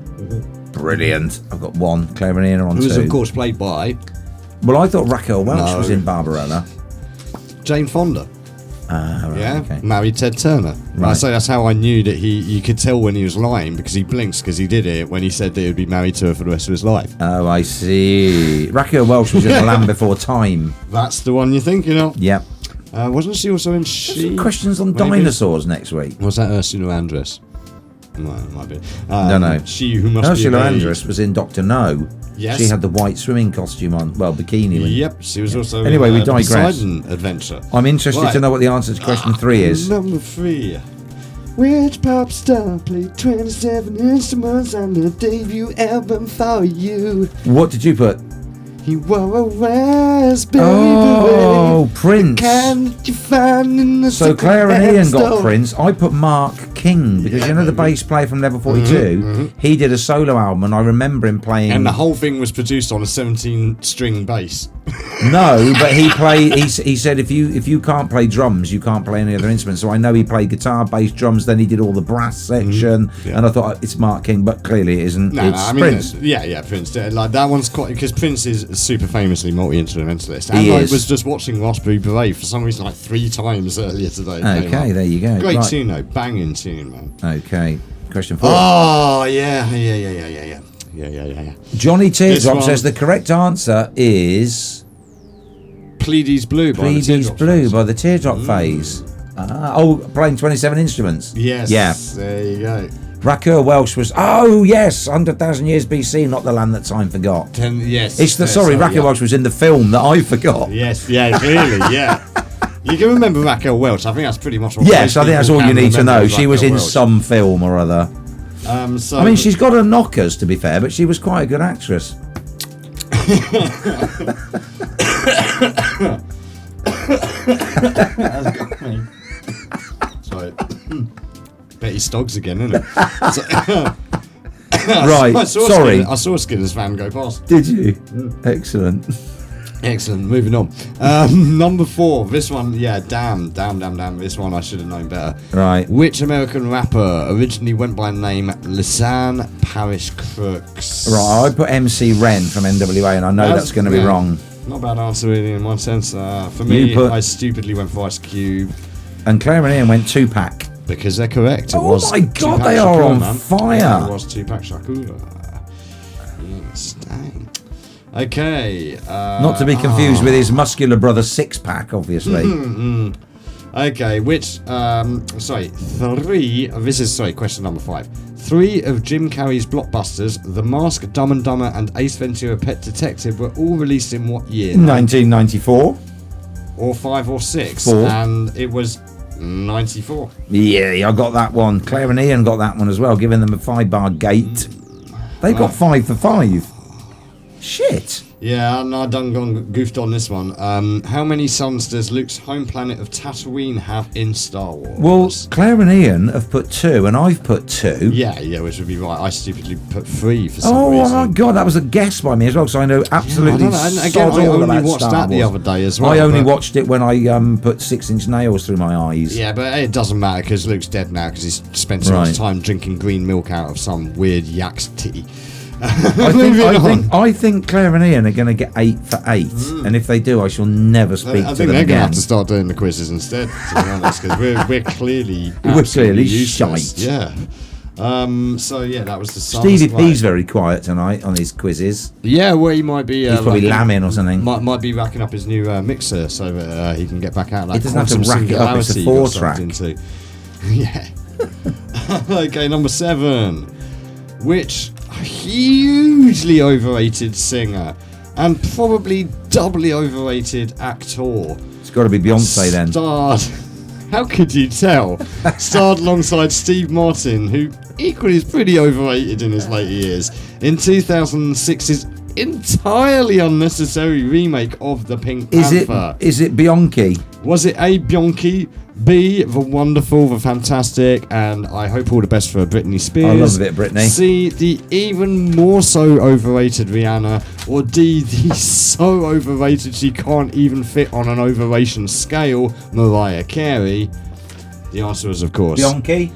[SPEAKER 4] Brilliant. I've got 1. Claire and Ian are on 2.
[SPEAKER 3] Who was of course played by
[SPEAKER 4] Well, I thought Raquel Welch
[SPEAKER 3] No.
[SPEAKER 4] was in Barbarella.
[SPEAKER 3] Jane Fonda.
[SPEAKER 4] Right,
[SPEAKER 3] Yeah,
[SPEAKER 4] okay.
[SPEAKER 3] married Ted Turner.
[SPEAKER 4] Right.
[SPEAKER 3] I say that's how I knew that you could tell when he was lying because he blinks because he did it when he said that he would be married to her for the rest of his life.
[SPEAKER 4] Oh, I see. Raquel Welch was in The Land Before Time.
[SPEAKER 3] That's the one you're thinking of.
[SPEAKER 4] Yep.
[SPEAKER 3] Wasn't she also in She?
[SPEAKER 4] Questions on
[SPEAKER 3] Maybe.
[SPEAKER 4] dinosaurs next week.
[SPEAKER 3] Was that Ursula Andress? No, it might be.
[SPEAKER 4] No.
[SPEAKER 3] She who must
[SPEAKER 4] Ursula
[SPEAKER 3] be obeyed.
[SPEAKER 4] Andress was in Dr. No.
[SPEAKER 3] Yes.
[SPEAKER 4] She had the white swimming costume on. Well, bikini.
[SPEAKER 3] Yep, she was also
[SPEAKER 4] Anyway,
[SPEAKER 3] in
[SPEAKER 4] we digress.
[SPEAKER 3] Poseidon Adventure.
[SPEAKER 4] I'm interested
[SPEAKER 3] Right.
[SPEAKER 4] to know what the answer to question 3 is.
[SPEAKER 3] Number 3. Which pop star played 27 instruments on the debut album for you?
[SPEAKER 4] What did you put?
[SPEAKER 3] He wore a raspberry
[SPEAKER 4] Oh,
[SPEAKER 3] beret.
[SPEAKER 4] Prince.
[SPEAKER 3] Can you find in the
[SPEAKER 4] So Claire and Ian got
[SPEAKER 3] store?
[SPEAKER 4] Prince. I put Mark King because
[SPEAKER 3] Yeah,
[SPEAKER 4] you know the
[SPEAKER 3] maybe.
[SPEAKER 4] bass player from Level 42. He did a solo album, and I remember him playing.
[SPEAKER 3] And the whole thing was produced on a 17-string bass.
[SPEAKER 4] No, but he played. He said if you can't play drums, you can't play any other instrument. So I know he played guitar, bass, drums. Then he did all the brass section,
[SPEAKER 3] Yeah.
[SPEAKER 4] and I thought it's Mark King, but clearly it isn't.
[SPEAKER 3] No,
[SPEAKER 4] it's
[SPEAKER 3] I mean,
[SPEAKER 4] Prince.
[SPEAKER 3] Prince. Like that one's quite because Prince is super famously multi-instrumentalist.
[SPEAKER 4] He
[SPEAKER 3] And I
[SPEAKER 4] is.
[SPEAKER 3] was just watching Raspberry Beret for some reason like 3 times earlier today.
[SPEAKER 4] Okay, there you go.
[SPEAKER 3] Great
[SPEAKER 4] Right.
[SPEAKER 3] tune though, banging tune, man.
[SPEAKER 4] Okay, question 4.
[SPEAKER 3] Oh yeah.
[SPEAKER 4] Johnny Teardrop
[SPEAKER 3] one-
[SPEAKER 4] says the correct answer is
[SPEAKER 3] Pleiades Blue by the
[SPEAKER 4] Pleiades
[SPEAKER 3] Teardrop
[SPEAKER 4] Blue
[SPEAKER 3] Phase.
[SPEAKER 4] by the Teardrop Phase. Playing 27 instruments.
[SPEAKER 3] Yes.
[SPEAKER 4] Yeah.
[SPEAKER 3] There you go.
[SPEAKER 4] Raquel Welch was 100,000 years BC, not the land that time forgot.
[SPEAKER 3] Yes.
[SPEAKER 4] It's the
[SPEAKER 3] yes,
[SPEAKER 4] sorry, Raquel
[SPEAKER 3] yeah.
[SPEAKER 4] Welch was in the film that I forgot.
[SPEAKER 3] Yes. Yeah. Clearly. Yeah. You can remember Raquel Welch. I think that's pretty much what.
[SPEAKER 4] Yes,
[SPEAKER 3] most
[SPEAKER 4] I think that's
[SPEAKER 3] people
[SPEAKER 4] all you
[SPEAKER 3] can
[SPEAKER 4] need to
[SPEAKER 3] remember
[SPEAKER 4] know.
[SPEAKER 3] is
[SPEAKER 4] She was
[SPEAKER 3] Raquel
[SPEAKER 4] in
[SPEAKER 3] Welch.
[SPEAKER 4] some film or other.
[SPEAKER 3] So,
[SPEAKER 4] I mean, she's got her knockers, to be fair, but she was quite a good actress.
[SPEAKER 3] That's got me. Sorry. Betty Stoggs again, isn't it?
[SPEAKER 4] Right,
[SPEAKER 3] I saw
[SPEAKER 4] sorry.
[SPEAKER 3] I saw a Skinner's fan go past.
[SPEAKER 4] Did you? Excellent.
[SPEAKER 3] Excellent. Moving on. Number 4. This one, yeah, damn. This one I should have known better.
[SPEAKER 4] Right.
[SPEAKER 3] Which American rapper originally went by the name Lisanne Parish Crooks?
[SPEAKER 4] Right, I put MC Ren from NWA, and I know that's going to be
[SPEAKER 3] yeah,
[SPEAKER 4] wrong.
[SPEAKER 3] Not a bad answer, really, in one sense. For me, I stupidly went for Ice Cube
[SPEAKER 4] And Claire and Ian went 2-pack.
[SPEAKER 3] because they're correct. It
[SPEAKER 4] Oh
[SPEAKER 3] was
[SPEAKER 4] my God,
[SPEAKER 3] Tupac
[SPEAKER 4] they are
[SPEAKER 3] Shakur,
[SPEAKER 4] on
[SPEAKER 3] man.
[SPEAKER 4] fire.
[SPEAKER 3] Yeah, it was Tupac Shakur. Yes, dang. Okay.
[SPEAKER 4] Not to be confused with his muscular brother 6-pack, obviously.
[SPEAKER 3] Okay, question number 5. 3 of Jim Carrey's blockbusters, The Mask, Dumb and Dumber, and Ace Ventura: Pet Detective, were all released in what year?
[SPEAKER 4] 1994.
[SPEAKER 3] Or 5 or 6?
[SPEAKER 4] 4.
[SPEAKER 3] And it was 94.
[SPEAKER 4] Yeah, I got that one. Claire and Ian got that one as well, giving them a 5-bar gate. They got 5 for 5. Shit.
[SPEAKER 3] Yeah, no, I done goofed on this one. How many suns does Luke's home planet of Tatooine have in Star Wars?
[SPEAKER 4] Well, Claire and Ian have put 2, and I've put 2.
[SPEAKER 3] Yeah, which would be right. I stupidly put 3 for some
[SPEAKER 4] reason.
[SPEAKER 3] reason.
[SPEAKER 4] Oh my god, that was a guess by me as well, because I know absolutely.
[SPEAKER 3] I only watched that the other day as well.
[SPEAKER 4] I only watched it when I put 6-inch nails through my eyes.
[SPEAKER 3] Yeah, but it doesn't matter because Luke's dead now because he's spent so much time drinking green milk out of some weird yak's titty.
[SPEAKER 4] I think Claire and Ian are going to get 8 for 8, and if they do, I shall never speak to them again.
[SPEAKER 3] I think they're going to have to start doing the quizzes instead, to be honest, because we're clearly useless.
[SPEAKER 4] shite.
[SPEAKER 3] Yeah. So yeah, that was the
[SPEAKER 4] Stevie P's very quiet tonight on his quizzes.
[SPEAKER 3] Yeah, well, he might be.
[SPEAKER 4] He's probably lambing or something.
[SPEAKER 3] Might be racking up his new mixer so that he can get back out. Like,
[SPEAKER 4] he doesn't have to rack it up. It's a 4-track.
[SPEAKER 3] Yeah. Okay, number 7. Which hugely overrated singer and probably doubly overrated actor?
[SPEAKER 4] It's got to be Beyonce then.
[SPEAKER 3] How could you tell? Starred alongside Steve Martin, who equally is pretty overrated in his later years, in 2006's entirely unnecessary remake of The Pink Panther.
[SPEAKER 4] Is it Bianchi?
[SPEAKER 3] Was it A, Bianchi, B, the wonderful, the fantastic, and I hope all the best for Britney Spears?
[SPEAKER 4] I love a bit of Britney.
[SPEAKER 3] C, the even more so overrated Rihanna, or D, the so overrated she can't even fit on an overration scale, Mariah Carey? The answer is, of course,
[SPEAKER 4] Bianchi.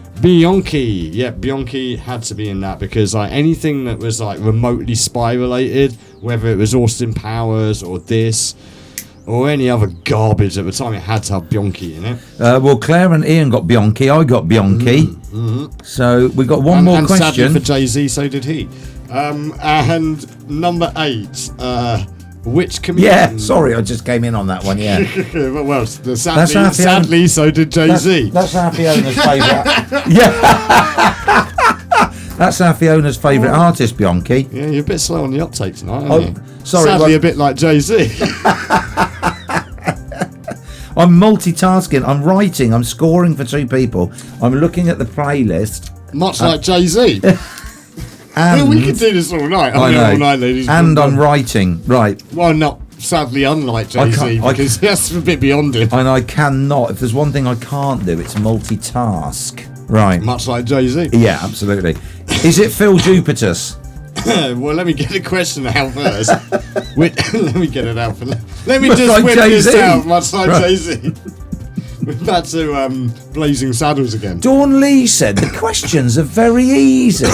[SPEAKER 3] Yeah, Bianchi had to be in that because anything that was remotely spy related, whether it was Austin Powers or this or any other garbage at the time, it had to have Bianchi in it.
[SPEAKER 4] Well, Claire and Ian got Bianchi. I got Bianchi. So we got one more question.
[SPEAKER 3] And sadly for Jay-Z, so did he. And number 8. Which comedian?
[SPEAKER 4] Yeah, sorry, I just came in on that one. Yeah.
[SPEAKER 3] Well, sadly, so did Jay-Z.
[SPEAKER 4] That's our Fiona's favourite. Yeah. That's our Fiona's favourite artist, Bianchi.
[SPEAKER 3] Yeah, you're a bit slow on the uptake tonight, aren't you?
[SPEAKER 4] Sorry,
[SPEAKER 3] sadly, a bit like Jay-Z.
[SPEAKER 4] I'm multitasking. I'm writing. I'm scoring for 2 people. I'm looking at the playlist.
[SPEAKER 3] Much like Jay-Z.
[SPEAKER 4] And
[SPEAKER 3] we could do this all night.
[SPEAKER 4] I know.
[SPEAKER 3] All night, ladies.
[SPEAKER 4] And I'm writing. Right.
[SPEAKER 3] Well, not sadly unlike Jay-Z, because that's a bit beyond him.
[SPEAKER 4] And I cannot. If there's one thing I can't do, it's multitask. Right.
[SPEAKER 3] Much like Jay-Z.
[SPEAKER 4] Yeah, absolutely. Is it Phil Jupitus?
[SPEAKER 3] Well, let me get the question out first. Let me get it out for. Let me
[SPEAKER 4] much
[SPEAKER 3] just
[SPEAKER 4] like
[SPEAKER 3] whip
[SPEAKER 4] Jay-Z.
[SPEAKER 3] this out. Much like Jay-Z. We're back to Blazing Saddles again.
[SPEAKER 4] Dawn Lee said the questions are very easy.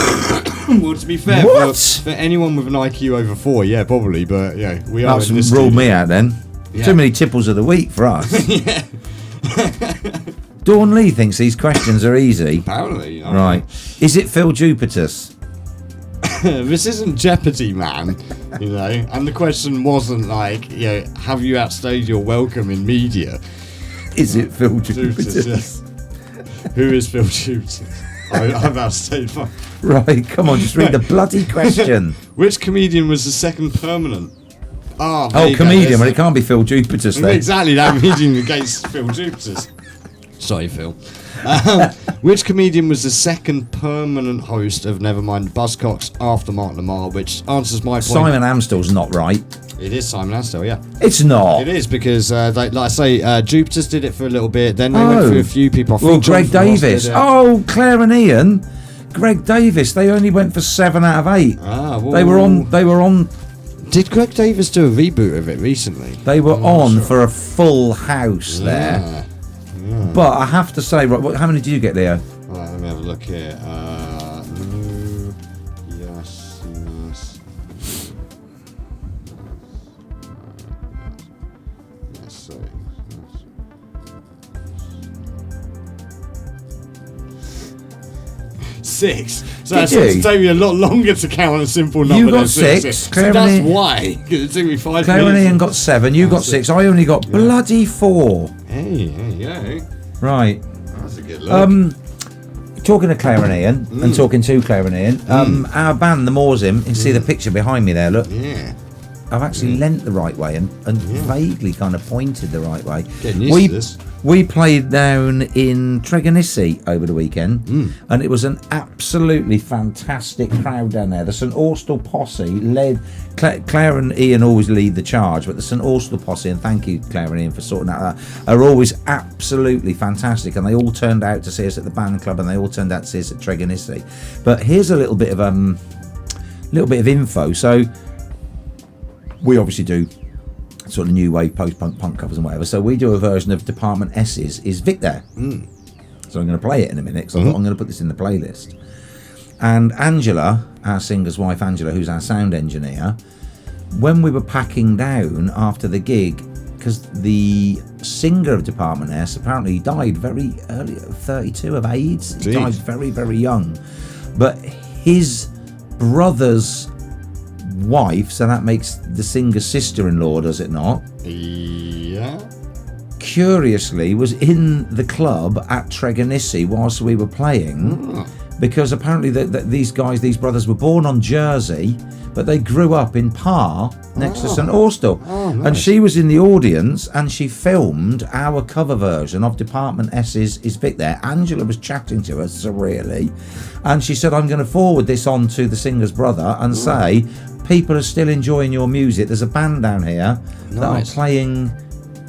[SPEAKER 3] Well, to be fair, for anyone with an IQ over 4, yeah, probably, but yeah, we are.
[SPEAKER 4] That's ruled me out then.
[SPEAKER 3] Yeah.
[SPEAKER 4] Too many tipples of the week for us.
[SPEAKER 3] Yeah.
[SPEAKER 4] Dawn Lee thinks these questions are easy.
[SPEAKER 3] Apparently.
[SPEAKER 4] Right. Is it Phil Jupitus?
[SPEAKER 3] This isn't Jeopardy, man. You know, and the question wasn't have you outstayed your welcome in media?
[SPEAKER 4] Is it Phil Jupitus?
[SPEAKER 3] Yes. Who is Phil Jupitus? I've outstayed mine.
[SPEAKER 4] Right, come on, just read the bloody question.
[SPEAKER 3] Which comedian was the second permanent?
[SPEAKER 4] Comedian, well, it can't be Phil Jupitus then.
[SPEAKER 3] Exactly, that comedian against Phil Jupitus. Sorry, Phil. Which comedian was the second permanent host of Nevermind the Buzzcocks after Mark Lamar, which answers my point.
[SPEAKER 4] Simon Amstell's not right.
[SPEAKER 3] It is Simon Amstell, yeah.
[SPEAKER 4] It's not.
[SPEAKER 3] It is because, like I say, Jupitus did it for a little bit. Then they went through a few people. I think
[SPEAKER 4] Greg Davis. Claire and Ian. Greg Davis. They only went for 7 out of 8. They were on.
[SPEAKER 3] Did Greg Davis do a reboot of it recently?
[SPEAKER 4] They were on for a full house there. Yeah. But I have to say, right, how many did you get, Leo?
[SPEAKER 3] Right, let me have a look here. No. Yes. Sorry. 6. So that's going to take me a lot longer to count a simple number.
[SPEAKER 4] You got
[SPEAKER 3] than
[SPEAKER 4] 6.
[SPEAKER 3] So that's why. It took me 5 minutes.
[SPEAKER 4] Claire and Ian got 7. You got 6. I only got bloody 4.
[SPEAKER 3] Hey, there you go.
[SPEAKER 4] Right.
[SPEAKER 3] That's a good look.
[SPEAKER 4] Talking to Claire and Ian, and talking to Claire and Ian, our band, the Morzim, you see the picture behind me there, look.
[SPEAKER 3] Yeah.
[SPEAKER 4] I've actually leant the right way and vaguely kind of pointed the right way.
[SPEAKER 3] Getting used to this.
[SPEAKER 4] We played down in Tregenisi over the weekend, and it was an absolutely fantastic crowd down there. The St Austell posse led. Claire and Ian always lead the charge, but the St Austell posse, and thank you Claire and Ian for sorting that out, are always absolutely fantastic, and they all turned out to see us at the band club, and they all turned out to see us at Tregenisi. But here's a little bit of info. So we obviously do sort of new wave post-punk punk covers and whatever, so we do a version of Department S's Is Vic There? So I'm going to play it in a minute, because I thought I'm going to put this in the playlist. And Angela, our singer's wife Angela, who's our sound engineer, when we were packing down after the gig, because the singer of Department S apparently died very early, 32 of AIDS. He died very, very young. But his brother's wife, so that makes the singer's sister-in-law, does it not?
[SPEAKER 3] Yeah.
[SPEAKER 4] Curiously, was in the club at Tregenisi whilst we were playing, because apparently these brothers were born on Jersey, but they grew up in Parr next to St Austell.
[SPEAKER 3] Nice.
[SPEAKER 4] And she was in the audience, and she filmed our cover version of Department S's Is Vic There? Angela was chatting to us surreally, and she said, I'm going to forward this on to the singer's brother and say, people are still enjoying your music. There's a band down here that are playing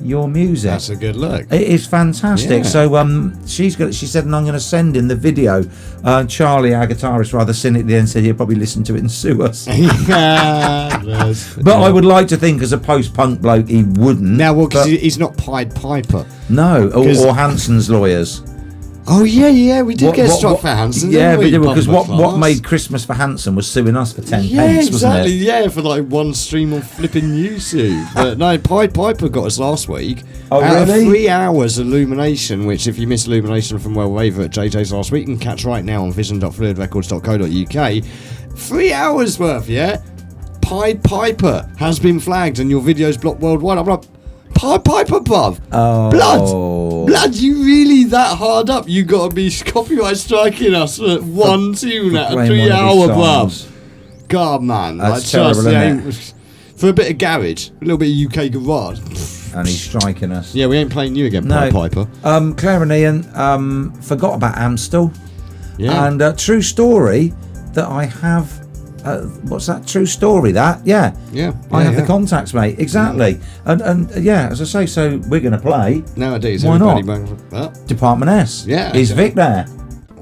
[SPEAKER 4] your music.
[SPEAKER 3] That's a good look.
[SPEAKER 4] It is fantastic.
[SPEAKER 3] Yeah.
[SPEAKER 4] So she said, and I'm going to send in the video. Charlie, our guitarist, rather cynically then said he'll probably listen to it and sue us. But I would like to think, as a post-punk bloke, he wouldn't.
[SPEAKER 3] Now, well, because he's not Pied Piper.
[SPEAKER 4] No, or Hanson's lawyers.
[SPEAKER 3] Oh yeah, we did get struck for Hanson.
[SPEAKER 4] Yeah,
[SPEAKER 3] didn't we?
[SPEAKER 4] because what made Christmas for Hanson was suing us for 10
[SPEAKER 3] Yeah,
[SPEAKER 4] pence,
[SPEAKER 3] exactly.
[SPEAKER 4] wasn't it?
[SPEAKER 3] Yeah, for like one stream on flipping YouTube. But no, Pied Piper got us last week.
[SPEAKER 4] Oh,
[SPEAKER 3] Out
[SPEAKER 4] really?
[SPEAKER 3] of 3 hours Illumination, which if you missed Illumination from Well Waver at JJ's last week, you can catch right now on vision.fluidrecords.co.uk. 3 hours worth, yeah? Pied Piper has been flagged and your video's blocked worldwide. I'm like, Pied Piper, bruv.
[SPEAKER 4] Oh.
[SPEAKER 3] Blood, you really that hard up? You gotta be copyright striking us for one tune out of
[SPEAKER 4] playing
[SPEAKER 3] 3
[SPEAKER 4] one of
[SPEAKER 3] hour,
[SPEAKER 4] his
[SPEAKER 3] bruv.
[SPEAKER 4] songs.
[SPEAKER 3] God, man.
[SPEAKER 4] That's
[SPEAKER 3] like,
[SPEAKER 4] terrible, isn't it?
[SPEAKER 3] For a bit of garage, a little bit of UK garage.
[SPEAKER 4] And he's striking us.
[SPEAKER 3] Yeah, we ain't playing you again,
[SPEAKER 4] No.
[SPEAKER 3] Pied Piper.
[SPEAKER 4] Claire and Ian forgot about Amstel.
[SPEAKER 3] Yeah.
[SPEAKER 4] And true story that I have. What's that? True story, that? Yeah. I have the contacts, mate. Exactly. And yeah, as I say, so we're going to play.
[SPEAKER 3] Nowadays,
[SPEAKER 4] Why not?
[SPEAKER 3] Well,
[SPEAKER 4] Department S.
[SPEAKER 3] Yeah,
[SPEAKER 4] Is
[SPEAKER 3] okay.
[SPEAKER 4] Vic there?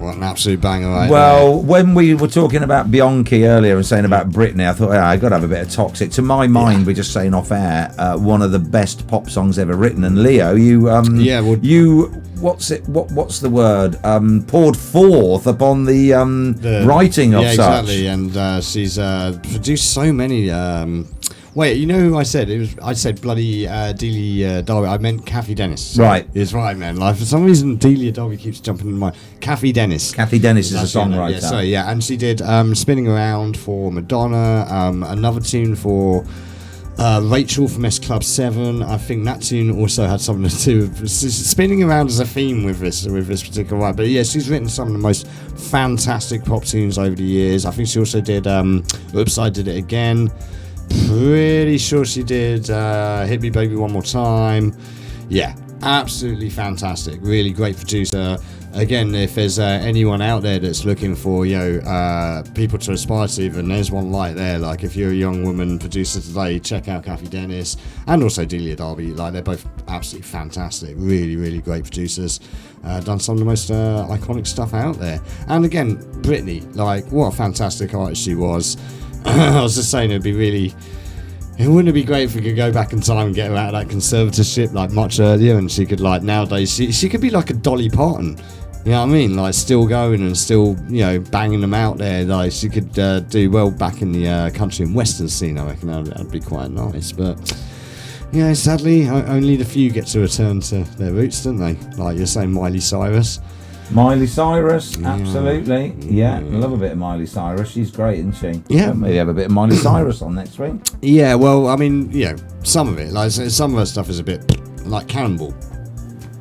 [SPEAKER 3] what an absolute banger, right?
[SPEAKER 4] Well, when we were talking about Bianchi earlier and saying about Britney, I thought, I got to have a bit of Toxic. To my mind, we're just saying off air, one of the best pop songs ever written. And Leo, what's the word? Poured forth upon the writing of such.
[SPEAKER 3] Yeah, exactly. And she's produced so many. Wait, you know who I said? I said bloody Delia Darby. I meant Kathy Dennis.
[SPEAKER 4] Right.
[SPEAKER 3] It's right, man. Like, for some reason, Delia Darby keeps jumping in my Kathy Dennis.
[SPEAKER 4] Kathy Dennis is a songwriter.
[SPEAKER 3] Yeah, sorry, yeah. And she did Spinning Around for Madonna, another tune for Rachel from S Club 7. I think that tune also had something to do with spinning around as a theme with this particular writer. But yeah, she's written some of the most fantastic pop tunes over the years. I think she also did Oops, I Did It Again. Pretty sure she did Hit Me Baby One More Time. Yeah, absolutely fantastic. Really great producer. Again, if there's anyone out there that's looking for people to aspire to, then there's one light there. Like, if you're a young woman producer today, check out Kathy Dennis and also Delia Darby. Like, they're both absolutely fantastic. Really, really great producers. Done some of the most iconic stuff out there. And again, Britney, like, what a fantastic artist she was. I was just saying, wouldn't it be great if we could go back in time and get her out of that conservatorship like much earlier, and she could, like, nowadays she could be like a Dolly Parton, you know what I mean, like still going and still, banging them out there. Like, she could do well back in the country and western scene. I reckon that'd be quite nice. But sadly only the few get to return to their roots, don't they? Like you're saying, Miley Cyrus,
[SPEAKER 4] absolutely. Yeah, I love a bit of Miley Cyrus. She's great, isn't she?
[SPEAKER 3] Yeah.
[SPEAKER 4] Maybe have a bit of Miley Cyrus on next week.
[SPEAKER 3] Yeah, well, I mean, some of it, like some of her stuff is a bit like Cannonball.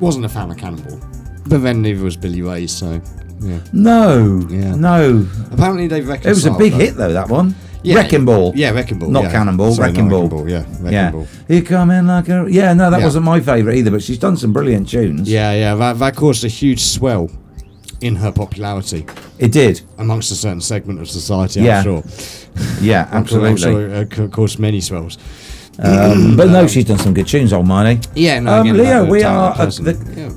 [SPEAKER 3] Wasn't a fan of Cannonball. But then neither was Billy Ray, so yeah.
[SPEAKER 4] No.
[SPEAKER 3] Apparently they've reconciled.
[SPEAKER 4] It was a big hit though, that one.
[SPEAKER 3] Yeah.
[SPEAKER 4] Wrecking Ball.
[SPEAKER 3] Yeah, Wrecking Ball.
[SPEAKER 4] Not Cannonball,
[SPEAKER 3] Sorry,
[SPEAKER 4] Wrecking
[SPEAKER 3] not
[SPEAKER 4] Ball.
[SPEAKER 3] Wrecking Ball.
[SPEAKER 4] You come in like a... Yeah, no, that
[SPEAKER 3] Yeah.
[SPEAKER 4] wasn't my favourite either, but she's done some brilliant tunes.
[SPEAKER 3] Yeah, that caused a huge swell in her popularity
[SPEAKER 4] It did.
[SPEAKER 3] amongst a certain segment of society,
[SPEAKER 4] Yeah.
[SPEAKER 3] I'm sure.
[SPEAKER 4] Yeah,
[SPEAKER 3] I'm
[SPEAKER 4] absolutely.
[SPEAKER 3] sure it caused many swells.
[SPEAKER 4] But no, she's done some good tunes, old Marnie.
[SPEAKER 3] Yeah, no, again,
[SPEAKER 4] Leo,
[SPEAKER 3] that
[SPEAKER 4] we
[SPEAKER 3] talented
[SPEAKER 4] are...
[SPEAKER 3] person.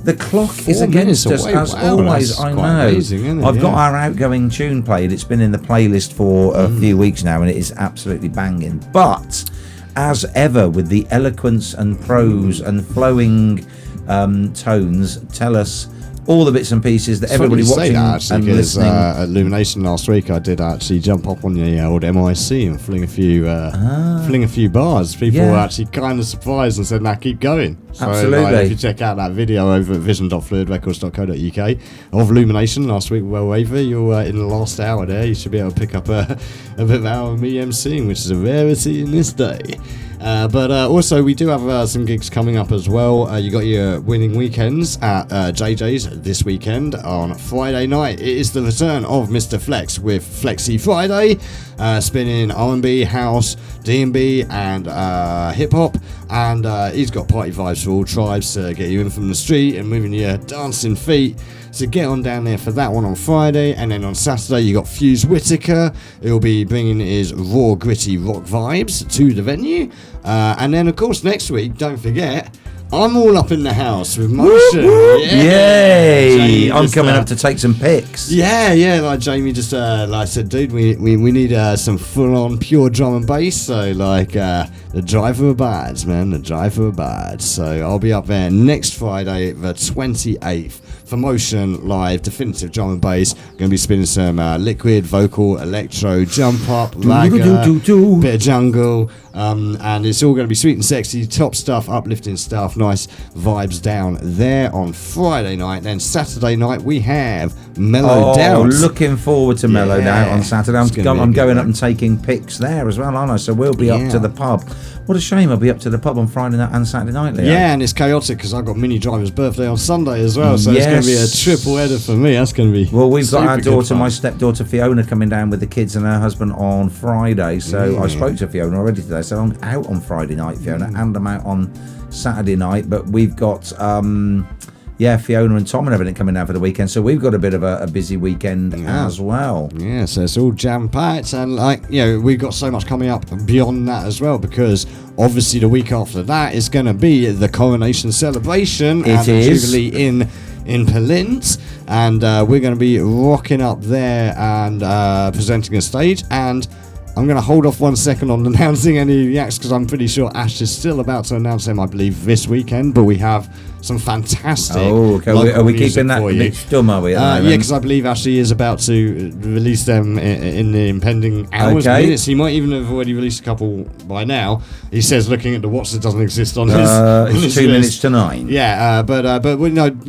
[SPEAKER 4] The clock
[SPEAKER 3] 4
[SPEAKER 4] is against
[SPEAKER 3] minutes
[SPEAKER 4] us,
[SPEAKER 3] away.
[SPEAKER 4] as
[SPEAKER 3] Wow,
[SPEAKER 4] always,
[SPEAKER 3] that's
[SPEAKER 4] I
[SPEAKER 3] quite
[SPEAKER 4] know.
[SPEAKER 3] amazing, isn't it?
[SPEAKER 4] I've got
[SPEAKER 3] Yeah.
[SPEAKER 4] our outgoing tune played. It's been in the playlist for a few weeks now, and it is absolutely banging. But, as ever, with the eloquence and prose and flowing tones, tell us all the bits and pieces that
[SPEAKER 3] It's funny
[SPEAKER 4] everybody
[SPEAKER 3] you say
[SPEAKER 4] watching
[SPEAKER 3] that, actually,
[SPEAKER 4] and
[SPEAKER 3] because
[SPEAKER 4] listening...
[SPEAKER 3] at Illumination last week, I did actually jump up on the old MIC and fling a few bars. People
[SPEAKER 4] Yeah.
[SPEAKER 3] were actually kind of surprised and said, "Nah, keep going." So,
[SPEAKER 4] Absolutely.
[SPEAKER 3] if you check out that video over at vision.fluidrecords.co.uk of Illumination last week, well over, you're in the last hour there. You should be able to pick up a bit of hour of me emceeing, which is a rarity in this day. But also, we do have some gigs coming up as well. You got your winning weekends at JJ's this weekend on Friday night. It is the return of Mr. Flex with Flexi Friday, spinning R&B, house, D&B, and hip hop. And he's got party vibes for all tribes to get you in from the street and moving your dancing feet. So get on down there for that one on Friday, and then on Saturday you got Fuse Whitaker, who'll be bringing his raw, gritty rock vibes to the venue. And then, of course, next week, don't forget, I'm all up in the house with Motion.
[SPEAKER 4] Yay!
[SPEAKER 3] Jamie
[SPEAKER 4] I'm
[SPEAKER 3] just,
[SPEAKER 4] coming up to take some pics.
[SPEAKER 3] Yeah, like Jamie just like said, dude, we need some full-on pure drum and bass. So like the driver abides, man, the driver abides. So I'll be up there next Friday, the 28th. For Motion live, definitive drum and bass. Going to be spinning some liquid, vocal, electro, jump up, ragga, bit of jungle, and it's all going to be sweet and sexy, top stuff, uplifting stuff, nice vibes down there on Friday night. Then Saturday night we have Mellowed Out.
[SPEAKER 4] Looking forward to Mellowed Out on Saturday.
[SPEAKER 3] It's gonna be a
[SPEAKER 4] I'm
[SPEAKER 3] good
[SPEAKER 4] going
[SPEAKER 3] one.
[SPEAKER 4] up and taking pics there as well, aren't I? So we'll be up
[SPEAKER 3] Yeah.
[SPEAKER 4] to the pub. What a shame I'll be up to the pub on Friday night and Saturday night, Leo.
[SPEAKER 3] Yeah, and it's chaotic because I've got Mini Driver's birthday on Sunday as well, so it's going to be a triple header for me. That's going to be
[SPEAKER 4] Well, we've got our
[SPEAKER 3] super good
[SPEAKER 4] daughter,
[SPEAKER 3] fun.
[SPEAKER 4] my stepdaughter Fiona, coming down with the kids and her husband on Friday. So I spoke to Fiona already today. So I'm out on Friday night, Fiona, and I'm out on Saturday night. But we've got, Fiona and Tom and everything coming down for the weekend. So we've got a bit of a busy weekend as well.
[SPEAKER 3] Yeah, so it's all jam-packed, and we've got so much coming up beyond that as well, because obviously the week after that is going to be the coronation celebration
[SPEAKER 4] It
[SPEAKER 3] at the
[SPEAKER 4] is.
[SPEAKER 3] Jubilee in Palint, and we're going to be rocking up there and presenting a stage. And I'm going to hold off 1 second on announcing any of the acts because I'm pretty sure Ash is still about to announce them, I believe, this weekend. But we have some fantastic.
[SPEAKER 4] Oh, okay.
[SPEAKER 3] local
[SPEAKER 4] Are we
[SPEAKER 3] music
[SPEAKER 4] keeping that
[SPEAKER 3] for
[SPEAKER 4] a
[SPEAKER 3] you.
[SPEAKER 4] bit stum, are we? At the moment?
[SPEAKER 3] Yeah, because I believe Ashley is about to release them in the impending hours,
[SPEAKER 4] Okay.
[SPEAKER 3] minutes. He might even have already released a couple by now. He says, looking at the watch that doesn't exist on his. on
[SPEAKER 4] It's
[SPEAKER 3] his
[SPEAKER 4] 2
[SPEAKER 3] list.
[SPEAKER 4] minutes to 9.
[SPEAKER 3] Yeah, but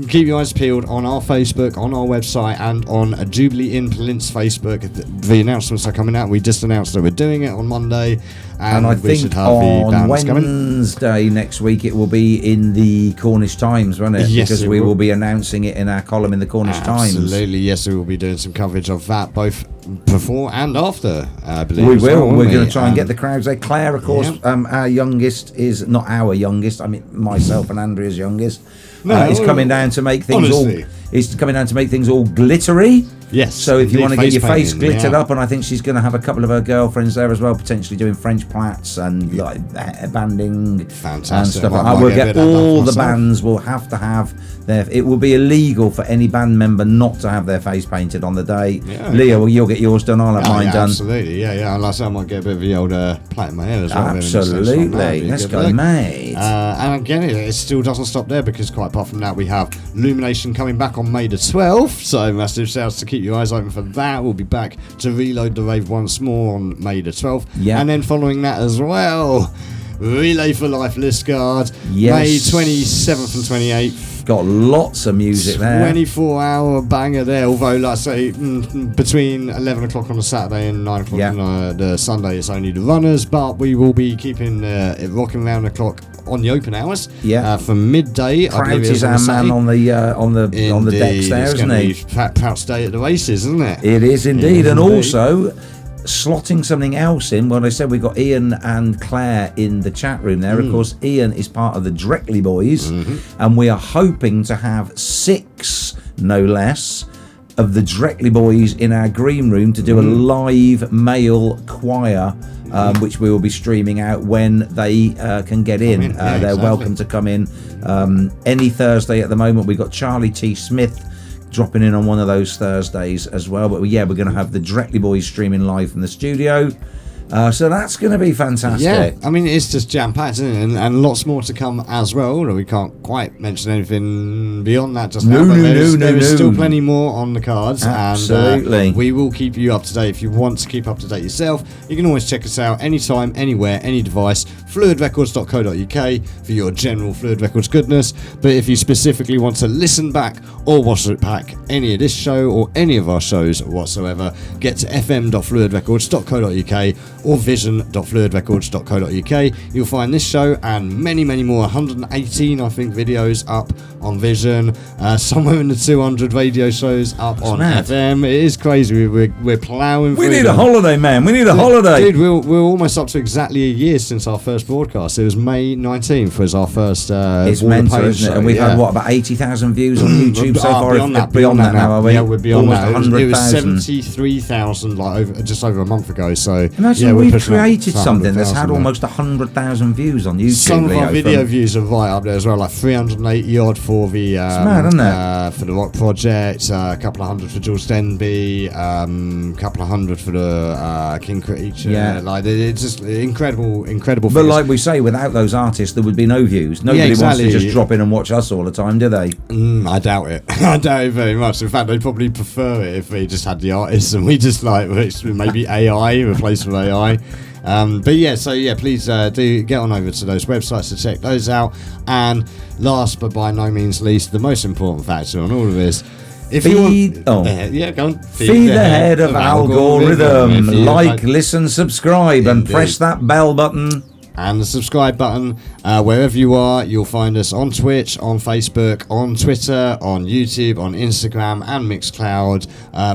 [SPEAKER 3] keep your eyes peeled on our Facebook, on our website, and on Jubilee in Palint's Facebook. The announcements are coming out. We just announced that we're doing it on Monday,
[SPEAKER 4] And I
[SPEAKER 3] we
[SPEAKER 4] think
[SPEAKER 3] should have the
[SPEAKER 4] on
[SPEAKER 3] bands coming.
[SPEAKER 4] Wednesday next week it will be in the Cornish Times, won't it?
[SPEAKER 3] Yes,
[SPEAKER 4] because
[SPEAKER 3] it
[SPEAKER 4] we
[SPEAKER 3] will.
[SPEAKER 4] will be announcing it in our column in the Cornish Times.
[SPEAKER 3] Absolutely, yes, we will be doing some coverage of that both before and after, I believe.
[SPEAKER 4] We
[SPEAKER 3] as well,
[SPEAKER 4] will.
[SPEAKER 3] won't
[SPEAKER 4] We're
[SPEAKER 3] we?
[SPEAKER 4] going to try and get the crowds there. Claire, of course, our youngest is not our youngest. I mean, myself and Andrea's youngest. Is coming down to make things
[SPEAKER 3] honestly.
[SPEAKER 4] all. Is coming down to make things all glittery.
[SPEAKER 3] Yes.
[SPEAKER 4] So if you
[SPEAKER 3] the
[SPEAKER 4] want to get your face
[SPEAKER 3] painting,
[SPEAKER 4] glittered
[SPEAKER 3] yeah.
[SPEAKER 4] up, and I think she's going to have a couple of her girlfriends there as well, potentially doing French plaits and like banding
[SPEAKER 3] Fantastic.
[SPEAKER 4] and stuff like
[SPEAKER 3] Might
[SPEAKER 4] that. We'll
[SPEAKER 3] get a
[SPEAKER 4] get
[SPEAKER 3] bit of that
[SPEAKER 4] all the
[SPEAKER 3] myself.
[SPEAKER 4] bands will have to have their. It will be illegal for any band member not to have their face painted on the day.
[SPEAKER 3] Yeah.
[SPEAKER 4] Leo, you'll get yours done. I'll have
[SPEAKER 3] Oh,
[SPEAKER 4] mine
[SPEAKER 3] yeah,
[SPEAKER 4] done.
[SPEAKER 3] Absolutely, yeah. And like I said, I might get a bit of the old plait in my hair as well.
[SPEAKER 4] Absolutely. Let's go, mate.
[SPEAKER 3] And again, it still doesn't stop there, because quite apart from that, we have Illumination coming back on May the 12th. So massive shouts to keep your eyes open for that. We'll be back to reload the rave once more on May the 12th.
[SPEAKER 4] Yeah.
[SPEAKER 3] And then following that as well, Relay for Life List Guard,
[SPEAKER 4] Yes.
[SPEAKER 3] May 27th and 28th.
[SPEAKER 4] got lots of music there.
[SPEAKER 3] 24-hour banger there, although, like I say, between 11 o'clock on a Saturday and 9 o'clock on the Sunday, it's only the runners, but we will be keeping it rocking round the clock on the open hours. From midday.
[SPEAKER 4] Prouty's our man on the decks there, isn't he?
[SPEAKER 3] Proud day at the races, isn't it?
[SPEAKER 4] It is indeed, and also slotting something else in. Well, I said we've got Ian and Claire in the chat room there. Of course, Ian is part of the Directly Boys, and we are hoping to have 6, no less, of the Directly Boys in our green room to do a live male choir, which we will be streaming out when they can get in. They're welcome to come in any Thursday. At the moment, we've got Charlie T. Smith dropping in on one of those Thursdays as well. But yeah, we're going to have the Directly Boys streaming live from the studio. So that's going to be fantastic.
[SPEAKER 3] Yeah, I mean, it's just jam-packed, isn't it? And lots more to come as well. We can't quite mention anything beyond that just now. There is still plenty more on the cards.
[SPEAKER 4] Absolutely.
[SPEAKER 3] And we will keep you up to date. If you want to keep up to date yourself, you can always check us out anytime, anywhere, any device. FluidRecords.co.uk for your general Fluid Records goodness. But if you specifically want to listen back or watch it back, any of this show or any of our shows whatsoever, get to fm.fluidrecords.co.uk or vision.fluidrecords.co.uk. You'll find this show and many, many more, 118, I think, videos up on Vision, somewhere in the 200 radio shows up on FM. It is crazy. We're ploughing through.
[SPEAKER 4] We need a holiday, man. We need a holiday.
[SPEAKER 3] Dude, we're almost up to exactly a year since our first broadcast. It was May 19th was our first
[SPEAKER 4] it's mental, isn't it? And we've had, what, about 80,000 views on YouTube so far?
[SPEAKER 3] Beyond that now, are we?
[SPEAKER 4] Yeah,
[SPEAKER 3] we're beyond
[SPEAKER 4] almost
[SPEAKER 3] that. It was
[SPEAKER 4] 100,000.
[SPEAKER 3] 73,000 just over a month ago. So
[SPEAKER 4] imagine we've created something that's had almost 100,000 views on YouTube.
[SPEAKER 3] Some of our video views are right up there as well, like 380 odd for the
[SPEAKER 4] it's mad, isn't it?
[SPEAKER 3] For the Rock Project, a couple of hundred for Jules Denby, a couple of hundred for the King Creature. Like it's just incredible
[SPEAKER 4] But
[SPEAKER 3] figures.
[SPEAKER 4] like we say, without those artists, there would be no views. Nobody wants to just drop in and watch us all the time, do they?
[SPEAKER 3] I doubt it. I doubt it very much. In fact, they'd probably prefer it if we just had the artists and we just maybe AI, replaced with AI. But yeah, so yeah, please do get on over to those websites to check those out. And last but by no means least, the most important factor on all of this, if
[SPEAKER 4] go on. Feed the head of algorithm. Like, listen, subscribe, and press that bell button.
[SPEAKER 3] And the subscribe button. Wherever you are, you'll find us on Twitch, on Facebook, on Twitter, on YouTube, on Instagram and Mixcloud.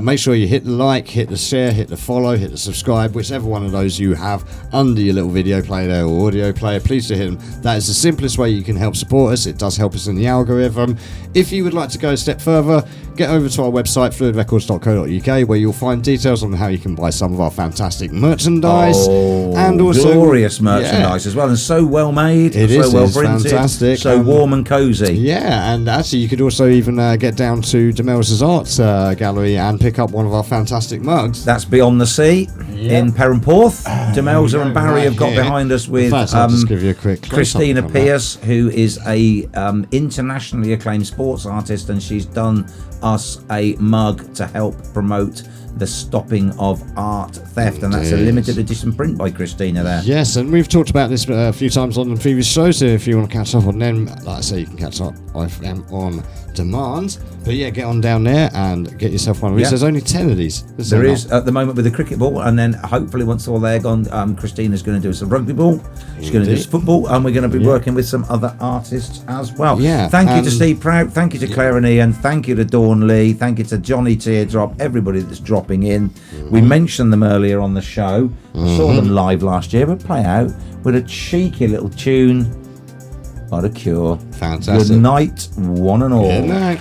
[SPEAKER 3] Make sure you hit the like, hit the share, hit the follow, hit the subscribe, whichever one of those you have under your little video player there or audio player. Please do hit them. That is the simplest way you can help support us. It does help us in the algorithm. If you would like to go a step further, get over to our website, fluidrecords.co.uk, where you'll find details on how you can buy some of our fantastic merchandise. And also
[SPEAKER 4] glorious merchandise as well, and so well made.
[SPEAKER 3] It
[SPEAKER 4] so well
[SPEAKER 3] printed, fantastic,
[SPEAKER 4] so warm and cozy.
[SPEAKER 3] Yeah, and actually you could also even get down to Demel's Arts Gallery and pick up one of our fantastic mugs.
[SPEAKER 4] That's Beyond the Sea in Perranporth. Demelza and Barry have got behind us with
[SPEAKER 3] I'll just give you a quick
[SPEAKER 4] Christina Pierce, who is a internationally acclaimed sports artist, and she's done us a mug to help promote the stopping of art theft. And that's a limited edition print by Christina there.
[SPEAKER 3] Yes, and we've talked about this a few times on the previous shows, so if you want to catch up on them, like I say, you can catch up on demand. But yeah, get on down there and get yourself one of these. There's only 10 of these.
[SPEAKER 4] There is at the moment with the cricket ball, and then hopefully once all they're gone, Christina's going to do some rugby ball, she's going to do some football, and we're going to be working with some other artists as well. Thank you to Steve Prout, thank you to Claire and Ian, thank you to Dawn Lee, thank you to Johnny Teardrop, everybody that's dropping in. We mentioned them earlier on the show. I saw them live last year, but play out with a cheeky little tune by The Cure.
[SPEAKER 3] Fantastic.
[SPEAKER 4] Good night, one and all.
[SPEAKER 3] Good night.